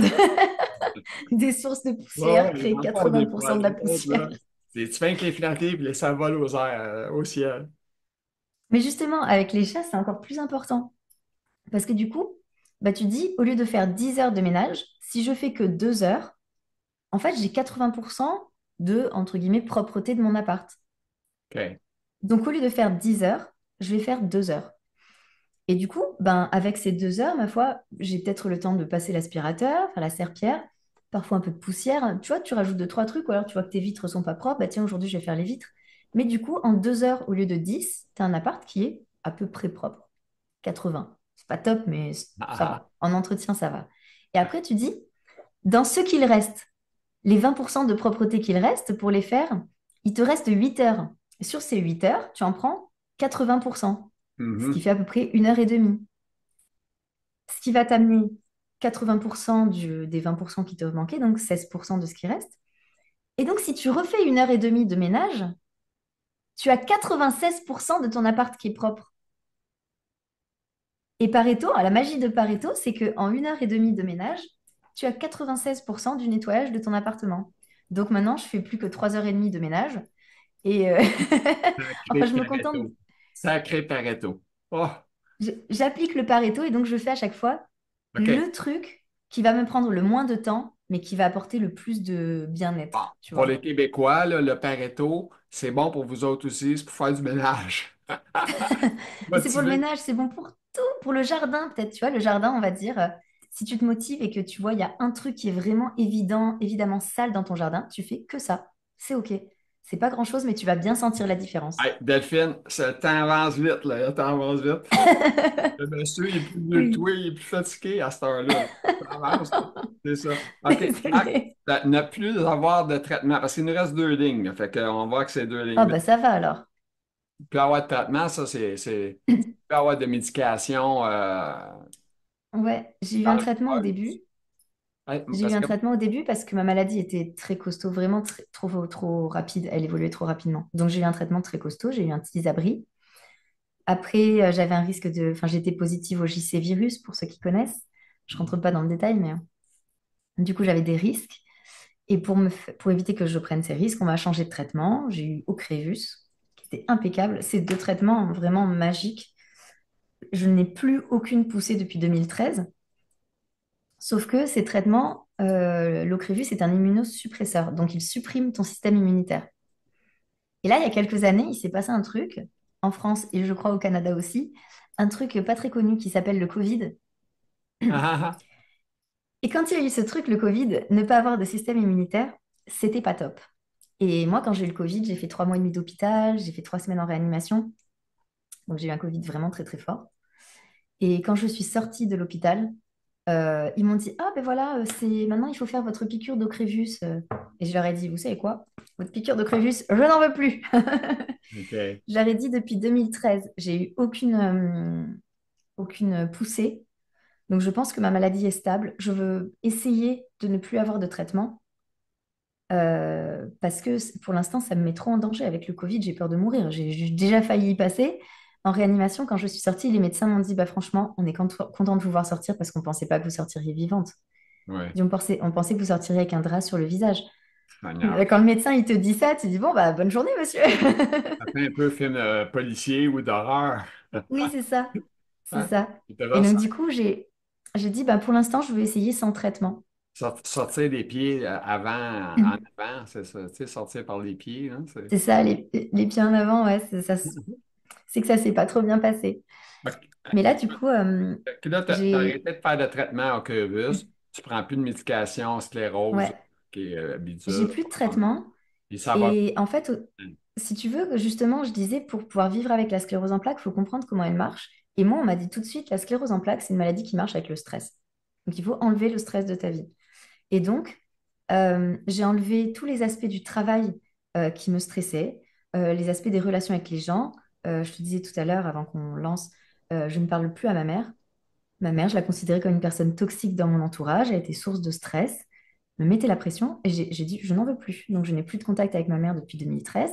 des sources de Ouais, poussière ils créent en font des 80% poils, de la les autres, poussière. là. Tu fais que les flatter, puis ça vole aux airs, au ciel. Mais justement, avec les chats, c'est encore plus important. Parce que du coup, bah, tu dis, au lieu de faire 10 heures de ménage, si je fais que 2 heures, en fait, j'ai 80% de, entre guillemets, propreté de mon appart. OK. Donc, au lieu de faire 10 heures, je vais faire 2 heures. Et du coup, ben, avec ces 2 heures, ma foi, j'ai peut-être le temps de passer l'aspirateur, faire la serpillière. parfois un peu de poussière. Tu vois, tu rajoutes deux, trois trucs, ou alors tu vois que tes vitres sont pas propres, bah tiens, aujourd'hui, je vais faire les vitres. Mais du coup, en 2 heures au lieu de 10, tu as un appart qui est à peu près propre. 80. C'est pas top, mais ça Ah, va. En entretien, ça va. Et après, tu dis, dans ce qu'il reste, les 20% de propreté qu'il reste, pour les faire, il te reste 8 heures. Et sur ces 8 heures, tu en prends 80%, ce qui mhm. fait à peu près 1 heure et demie. Ce qui va t'amener 80% des 20% qui te manquaient, donc 16% de ce qui reste. Et donc, si tu refais 1 heure et demie de ménage, tu as 96% de ton appart qui est propre. Et Pareto, la magie de Pareto, c'est qu'en 1 heure et demie de ménage, tu as 96% du nettoyage de ton appartement. Donc maintenant, je fais plus que 3 heures et demie de ménage. Et Sacré enfin, je me contente. Pareto. Sacré Pareto. Oh, J'applique le Pareto et donc je fais à chaque fois OK. le truc qui va me prendre le moins de temps, mais qui va apporter le plus de Bon, bien-être, tu pour les vois. Québécois, là, le Pareto, c'est bon pour vous autres aussi, c'est pour faire du ménage. Mais c'est pour le Motivé. ménage, c'est bon pour tout. Pour le jardin, peut-être, tu vois, le jardin, on va dire, si tu te motives et que tu vois, il y a un truc qui est vraiment évident, évidemment sale dans ton jardin, tu fais que ça. C'est OK. C'est pas grand-chose, mais tu vas bien sentir la différence. Hey, Delphine, ça le temps avance vite, là. Le temps avance vite. Le monsieur, il est plus vieux que Oui, toi, il est plus fatigué à cette heure-là. Ça avance, là. C'est ça. OK. Mac, désolée. n'a plus avoir de traitement, parce qu'il nous reste 2 lignes. Là. Fait qu'on voit que c'est 2 lignes. Ah bah ça va alors. Plus avoir de traitement, ça, plus avoir de médication Ouais, j'ai eu dans un le traitement au corps. début. Ouais, J'ai eu parce un que traitement au début parce que ma maladie était très costaud, vraiment trop rapide. Elle évoluait trop rapidement. Donc j'ai eu un traitement très costaud, j'ai eu un petit abri. Après, j'avais un risque de... Enfin, j'étais positive au JC virus, pour ceux qui connaissent. Je rentre pas dans le détail, mais du coup, j'avais des risques. Et pour éviter que je prenne ces risques, on m'a changé de traitement. J'ai eu Ocrevus, qui était impeccable. Ces deux traitements vraiment magiques. Je n'ai plus aucune poussée depuis 2013. Sauf que ces traitements, l'Ocrevus est un immunosuppresseur. Donc, il supprime ton système immunitaire. Et là, il y a quelques années, il s'est passé un truc, en France et je crois au Canada aussi, un truc pas très connu qui s'appelle le Covid. Et quand il y a eu ce truc, le Covid, ne pas avoir de système immunitaire, c'était pas top. Et moi, quand j'ai eu le Covid, j'ai fait 3 mois et demi d'hôpital, j'ai fait 3 semaines en réanimation. Donc j'ai eu un Covid vraiment très très fort. Et quand je suis sortie de l'hôpital, ils m'ont dit, ah ben voilà, c'est maintenant il faut faire votre piqûre d'Ocrevus. Et je leur ai dit, vous savez quoi? Votre piqûre d'Ocrevus, je n'en veux plus. OK. Je leur ai dit depuis 2013, j'ai eu aucune poussée. Donc je pense que ma maladie est stable. Je veux essayer de ne plus avoir de traitement. Parce que pour l'instant, ça me met trop en danger. Avec le Covid, j'ai peur de mourir. J'ai déjà failli y passer. En réanimation, quand je suis sortie, les médecins m'ont dit, bah, franchement, on est content de vous voir sortir parce qu'on ne pensait pas que vous sortiriez vivante. Oui. On pensait que vous sortiriez avec un drap sur le visage. Seigneur. Quand le médecin il te dit ça, tu dis, bon, bah, bonne journée, monsieur. Ça fait un peu film policier ou d'horreur. Oui, c'est ça. C'est Hein? ça. Il te Et reste donc, du coup, j'ai dit, bah, pour l'instant, je veux essayer sans traitement. sortir des pieds avant, en avant, c'est ça. Tu sais, sortir par les pieds, hein, c'est... C'est ça, les pieds en avant, ouais, c'est que ça s'est pas trop bien passé. Ok. Mais là, du coup, Que là, tu as j'ai... arrêté de faire de traitement au coronavirus, tu prends plus de médication, sclérose, Ouais, qui est j'ai bidule. plus de traitement. Et ça va. Et en fait, si tu veux, justement, je disais, pour pouvoir vivre avec la sclérose en plaques, il faut comprendre comment elle marche. Et moi, on m'a dit tout de suite, la sclérose en plaques, c'est une maladie qui marche avec le stress. Donc, il faut enlever le stress de ta vie. Et donc, j'ai enlevé tous les aspects du travail qui me stressaient, les aspects des relations avec les gens. Je te disais tout à l'heure, avant qu'on lance, je ne parle plus à ma mère. Ma mère, je la considérais comme une personne toxique dans mon entourage. Elle était source de stress, me mettait la pression et j'ai dit, je n'en veux plus. Donc, je n'ai plus de contact avec ma mère depuis 2013.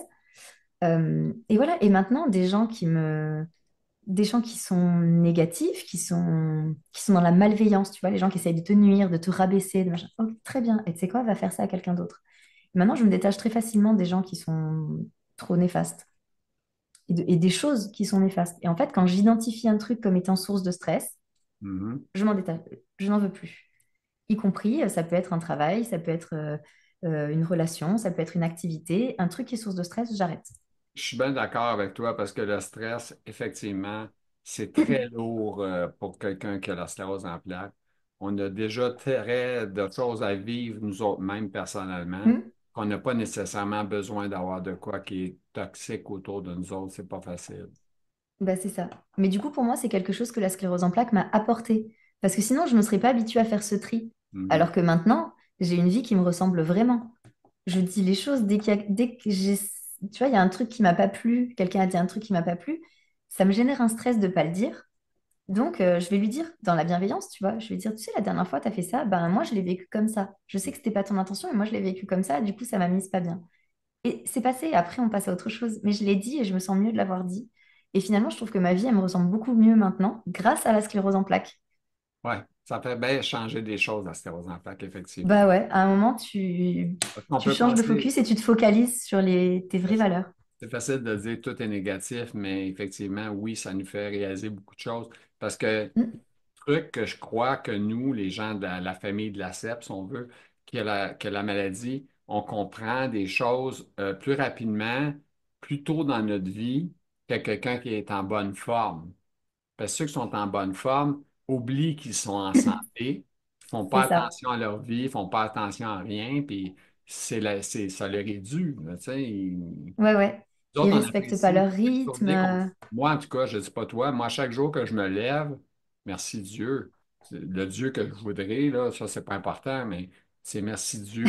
Et voilà. Et maintenant, des gens qui sont négatifs, qui sont dans la malveillance, tu vois, les gens qui essayent de te nuire, de te rabaisser, de machin. Ok, très bien. Et tu sais quoi, va faire ça à quelqu'un d'autre. Maintenant, je me détache très facilement des gens qui sont trop néfastes et des choses qui sont néfastes. Et en fait, quand j'identifie un truc comme étant source de stress, Mhm. je m'en détache, je n'en veux plus. Y compris, ça peut être un travail, ça peut être une relation, ça peut être une activité, un truc qui est source de stress, j'arrête. Je suis bien d'accord avec toi parce que le stress, effectivement, c'est très lourd pour quelqu'un qui a la sclérose en plaques. on a déjà très de choses à vivre nous autres mêmes personnellement, Hmm. qu'on n'a pas nécessairement besoin d'avoir de quoi qui est toxique autour de nous autres. C'est pas facile. Bah, c'est ça. Mais du coup, pour moi, c'est quelque chose que la sclérose en plaques m'a apporté. Parce que sinon, je ne me serais pas habituée à faire ce tri. Mhm. Alors que maintenant, j'ai une vie qui me ressemble vraiment. Je dis les choses dès que j'ai... Tu vois, il y a un truc qui m'a pas plu, quelqu'un a dit un truc qui m'a pas plu, ça me génère un stress de pas le dire. Donc, je vais lui dire dans la bienveillance, tu vois. Je vais lui dire, tu sais, la dernière fois, tu as fait ça, ben moi, je l'ai vécu comme ça. Je sais que c'était pas ton intention, mais moi, je l'ai vécu comme ça. Du coup, ça m'a mise pas bien. Et c'est passé, après on passe à autre chose. Mais je l'ai dit et je me sens mieux de l'avoir dit. Et finalement, je trouve que ma vie, elle me ressemble beaucoup mieux maintenant grâce à la sclérose en plaques. Ouais, ça fait bien changer des choses, la sclérose en plaques, effectivement. Bah ouais, à un moment, tu, Parce qu'on tu peut changes de penser, focus et tu te focalises sur tes vraies valeurs. c'est facile de dire que tout est négatif, mais effectivement, oui, ça nous fait réaliser beaucoup de choses. Parce que Mm. truc que je crois que nous, les gens de la famille de la CEP, si on veut, que la maladie, on comprend des choses plus rapidement, plus tôt dans notre vie que quelqu'un qui est en bonne forme. Parce que ceux qui sont en bonne forme oublient qu'ils sont en santé, font C'est pas ça. attention à leur vie, font pas attention à rien, puis ça leur est dû. Là, tu sais. Ouais, ouais. Nous Ils autres, on respectent pas apprécie leur chaque rythme. journée qu'on. Moi, en tout cas, je ne dis pas toi, moi, chaque jour que je me lève, merci Dieu. Le Dieu que je voudrais, là, ça, c'est pas important, mais c'est merci Dieu,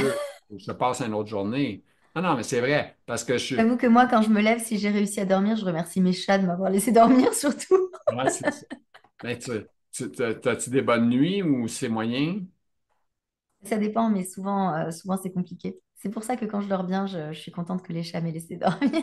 je passe une autre journée. Non, non, mais c'est vrai, parce que je suis. J'avoue que moi, quand je me lève, si j'ai réussi à dormir, je remercie mes chats de m'avoir laissé dormir surtout. Ouais, c'est ça. Ben, t'as-tu des bonnes nuits ou c'est moyen? Ça dépend, mais souvent c'est compliqué. C'est pour ça que quand je dors bien, je suis contente que les chats m'aient laissé dormir.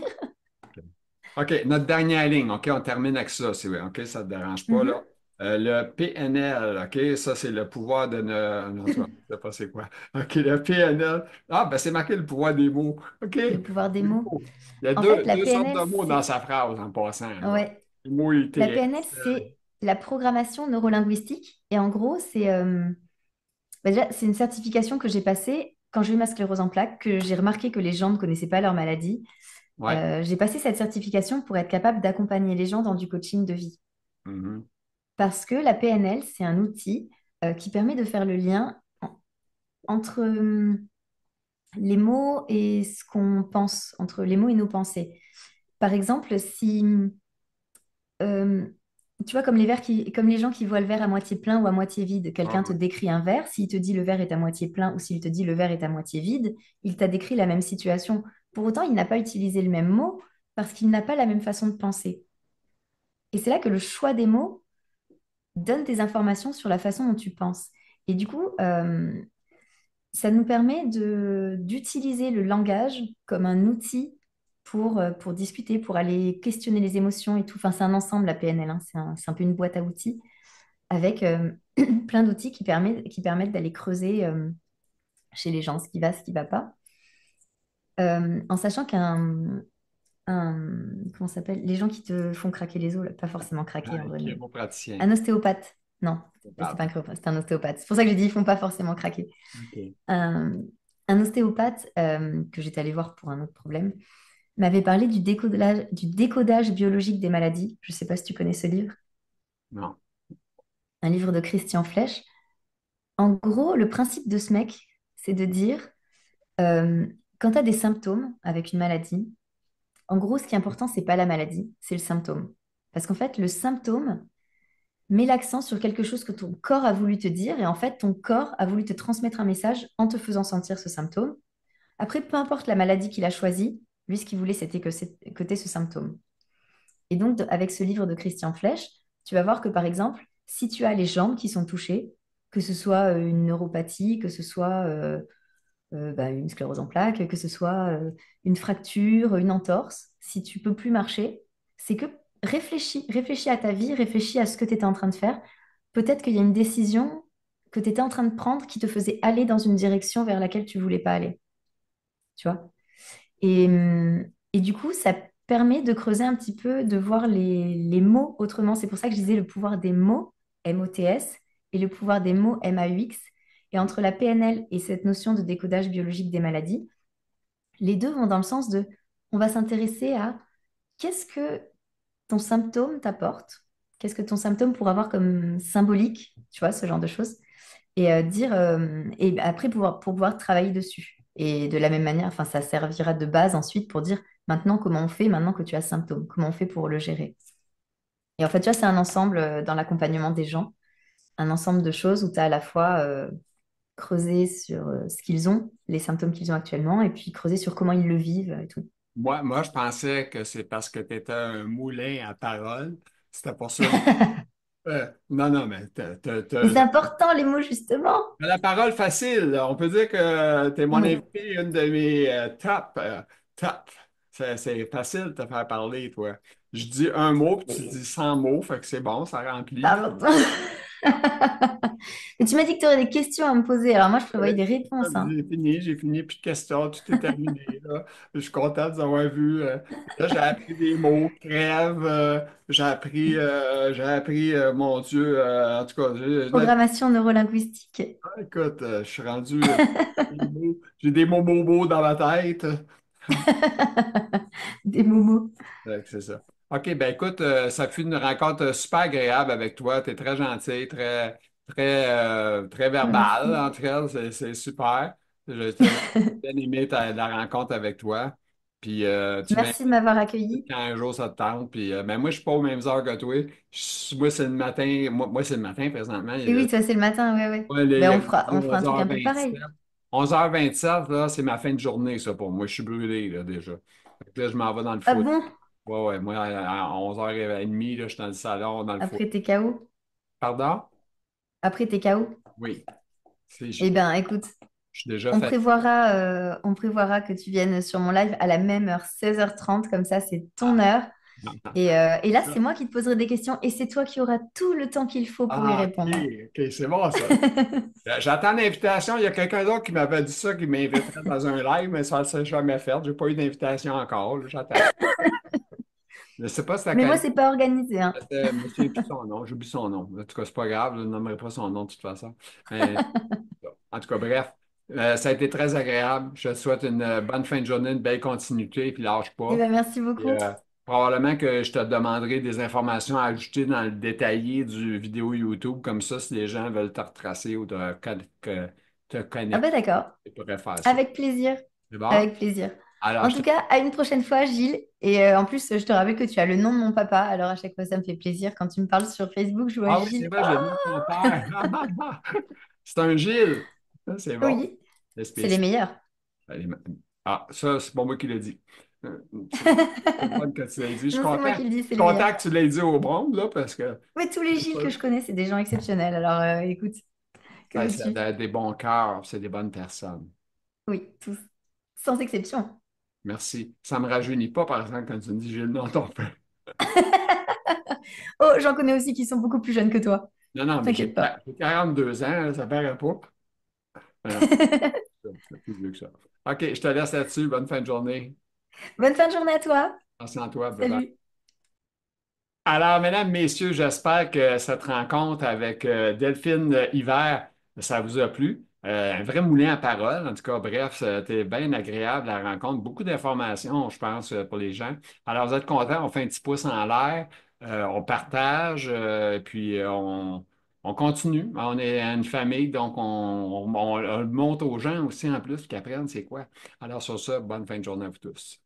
OK, notre dernière ligne, OK, on termine avec ça, c'est vrai, OK, ça ne te dérange pas, là. Mhm. Le PNL, OK, ça, c'est le pouvoir de non, je ne sais pas c'est quoi. OK, le PNL. Ah, ben, c'est marqué le pouvoir des mots. OK, Le pouvoir des les mots. mots. Il y a En fait, la deux sortes PNL, de mots dans c'est sa phrase, en passant, là. ouais, Le mot la PNL, UTS. c'est la programmation neurolinguistique. Et en gros, bah déjà, c'est une certification que j'ai passée quand j'ai eu ma sclérose en plaques, que j'ai remarqué que les gens ne connaissaient pas leur maladie. Ouais. J'ai passé cette certification pour être capable d'accompagner les gens dans du coaching de vie. Mhm. Parce que la PNL, c'est un outil qui permet de faire le lien entre les mots et ce qu'on pense, entre les mots et nos pensées. Par exemple, si euh, tu vois, comme les gens qui voient le verre à moitié plein ou à moitié vide, Ah, quelqu'un te ouais. décrit un verre, s'il te dit le verre est à moitié plein ou s'il te dit le verre est à moitié vide, il t'a décrit la même situation. Pour autant, il n'a pas utilisé le même mot parce qu'il n'a pas la même façon de penser. Et c'est là que le choix des mots donne des informations sur la façon dont tu penses. Et du coup, ça nous permet d'utiliser le langage comme un outil pour discuter, pour aller questionner les émotions et tout. Enfin, c'est un ensemble, la PNL, hein. C'est un peu une boîte à outils avec plein d'outils qui permettent d'aller creuser chez les gens ce qui va, ce qui ne va pas. En sachant comment ça s'appelle? Les gens qui te font craquer les os, là, pas forcément craquer en Un vrai, mais chiropraticien. un ostéopathe. Non, c'est Ah, pas un chiroprathe, c'est un ostéopathe. C'est pour ça que j'ai dit ils font pas forcément craquer. OK. Un, un ostéopathe que j'étais allée voir pour un autre problème m'avait parlé du décodage biologique des maladies. Je ne sais pas si tu connais ce livre, Non. un livre de Christian Flech. En gros, le principe de ce mec, c'est de dire, euh, quand tu as des symptômes avec une maladie, en gros, ce qui est important, c'est pas la maladie, c'est le symptôme. Parce qu'en fait, le symptôme met l'accent sur quelque chose que ton corps a voulu te dire, et en fait, ton corps a voulu te transmettre un message en te faisant sentir ce symptôme. Après, peu importe la maladie qu'il a choisie, lui, ce qu'il voulait, c'était que tu aies ce symptôme. Et donc, avec ce livre de Christian Flech, tu vas voir que, par exemple, si tu as les jambes qui sont touchées, que ce soit une neuropathie, que ce soit bah, une sclérose en plaques, que ce soit une fracture, une entorse, si tu peux plus marcher, c'est que réfléchis à ta vie, réfléchis à ce que tu étais en train de faire. Peut-être qu'il y a une décision que tu étais en train de prendre qui te faisait aller dans une direction vers laquelle tu voulais pas aller, tu vois. Et du coup, ça permet de creuser un petit peu, de voir les mots autrement. C'est pour ça que je disais le pouvoir des mots, MOTS, et le pouvoir des mots, MAUX. Et entre la PNL et cette notion de décodage biologique des maladies, les deux vont dans le sens de, on va s'intéresser à qu'est-ce que ton symptôme t'apporte, qu'est-ce que ton symptôme pourrait avoir comme symbolique, tu vois, ce genre de choses. et dire et après pour pouvoir travailler dessus. Et de la même manière, enfin, ça servira de base ensuite pour dire maintenant comment on fait maintenant que tu as ce symptôme, comment on fait pour le gérer. Et en fait, tu vois, c'est un ensemble dans l'accompagnement des gens, un ensemble de choses où tu as à la fois creuser sur ce qu'ils ont, les symptômes qu'ils ont actuellement, et puis creuser sur comment ils le vivent et tout. Moi, je pensais que c'est parce que tu étais un moulin à parole. C'était pour ça. Non, non, mais Mais c'est important, les mots, justement. t'as la parole facile. On peut dire que tu es mon Oui. invité, une de mes top. Top. C'est facile de te faire parler, toi. Je dis un mot, puis tu dis 100 mots, fait que c'est bon, ça remplit. Pardon. Mais tu m'as dit que tu aurais des questions à me poser. Alors moi, je prévoyais Oui, des réponses, hein. j'ai fini, plus de questions, tout est terminé, là. Je suis content de vous avoir vu. Là, j'ai appris des mots, crève, j'ai appris, mon Dieu, en tout cas, Programmation neurolinguistique. écoute, je suis rendu, j'ai des mots bobos dans ma tête. Des momos. C'est ça. OK, ben écoute, ça fut une rencontre super agréable avec toi. Tu es très gentil, très verbal Merci. entre elles. C'est super. J'ai bien aimé la rencontre avec toi. Puis tu Merci de m'invites m'avoir accueilli. quand un jour ça te tente. Puis ben, moi, je suis pas aux mêmes heures que toi. Moi, c'est le matin. Moi, c'est le matin présentement. Et oui, toi, c'est le matin, ouais, ouais. Ouais, Ben, il est on fera un truc un peu 11h27. pareil. 11h27, là, c'est ma fin de journée, ça, pour moi. Je suis brûlé, là, déjà. Fait que là, je m'en vais dans le Ah foot. bon? Ouais, ouais, moi, à 11h30, là, je suis dans le salon, dans le foot. Après tes KO? Pardon? Après tes KO? Oui. Je Eh bien, écoute, suis déjà fatigué. on prévoira que tu viennes sur mon live à la même heure, 16h30, comme ça, c'est ton heure. Et là, c'est moi qui te poserai des questions et c'est toi qui auras tout le temps qu'il faut pour y Ah, OK, répondre. OK, c'est bon, ça. J'attends l'invitation. Il y a quelqu'un d'autre qui m'avait dit ça, qui m'inviterait dans un live, mais ça ne s'est jamais fait. J'ai pas eu d'invitation encore, là, j'attends. Je ne sais pas si tu Mais moi, connais. c'est pas organisé, hein. Monsieur, plus son nom, j'oublie son nom. En tout cas, c'est pas grave, je ne nommerai pas son nom de toute façon. Mais, en tout cas, bref, ça a été très agréable. Je te souhaite une bonne fin de journée, une belle continuité, puis lâche Eh pas. ben, merci Et, beaucoup. probablement que je te demanderai des informations à ajouter dans le détaillé du vidéo YouTube, comme ça, si les gens veulent te retracer ou te Ah bah connecter, d'accord, ils pourraient faire ça. avec plaisir, C'est bon? avec plaisir. Alors, En tout cas, à une prochaine fois, Gilles. Et en plus, je te rappelle que tu as le nom de mon papa. Alors à chaque fois, ça me fait plaisir. Quand tu me parles sur Facebook, je vois ah oui, c'est Gilles. vrai, Oh, j'ai le nom de ton père. C'est un Gilles. Ça, c'est bon. oui, C'est c'est les spécial. meilleurs. Allez, ah, ça, c'est pas moi qui l'ai dit. C'est c'est le fun que tu l'aies dit. Je suis Non, c'est moi content. qui le dis, Je c'est suis les meilleurs. content que tu l'aies dit au monde, là, parce que Mais tous les Gilles que je connais, c'est des gens exceptionnels. Alors écoute, que ouais, c'est veux-tu? des bons cœurs, c'est des bonnes personnes. Oui, tous, sans exception. Merci. Ça me rajeunit pas, par exemple, quand tu me dis j'ai le nom de ton père. Oh, j'en connais aussi qui sont beaucoup plus jeunes que toi. Non, non, mais T'inquiète pas. j'ai 42 ans, ça paraît pas. Mais non, c'est plus vieux que ça. OK, je te laisse là-dessus. Bonne fin de journée. Bonne fin de journée à toi. Merci à toi. Bye bye. Salut. Alors, mesdames, messieurs, j'espère que cette rencontre avec Delphine Hiver, ça vous a plu. Un vrai moulin à parole. En tout cas, bref, c'était bien agréable la rencontre. Beaucoup d'informations, je pense, pour les gens. Alors, vous êtes contents, on fait un petit pouce en l'air, on partage, puis on continue. On est une famille, donc on le montre aux gens aussi en plus, qui apprennent c'est quoi. Alors, sur ça, bonne fin de journée à vous tous.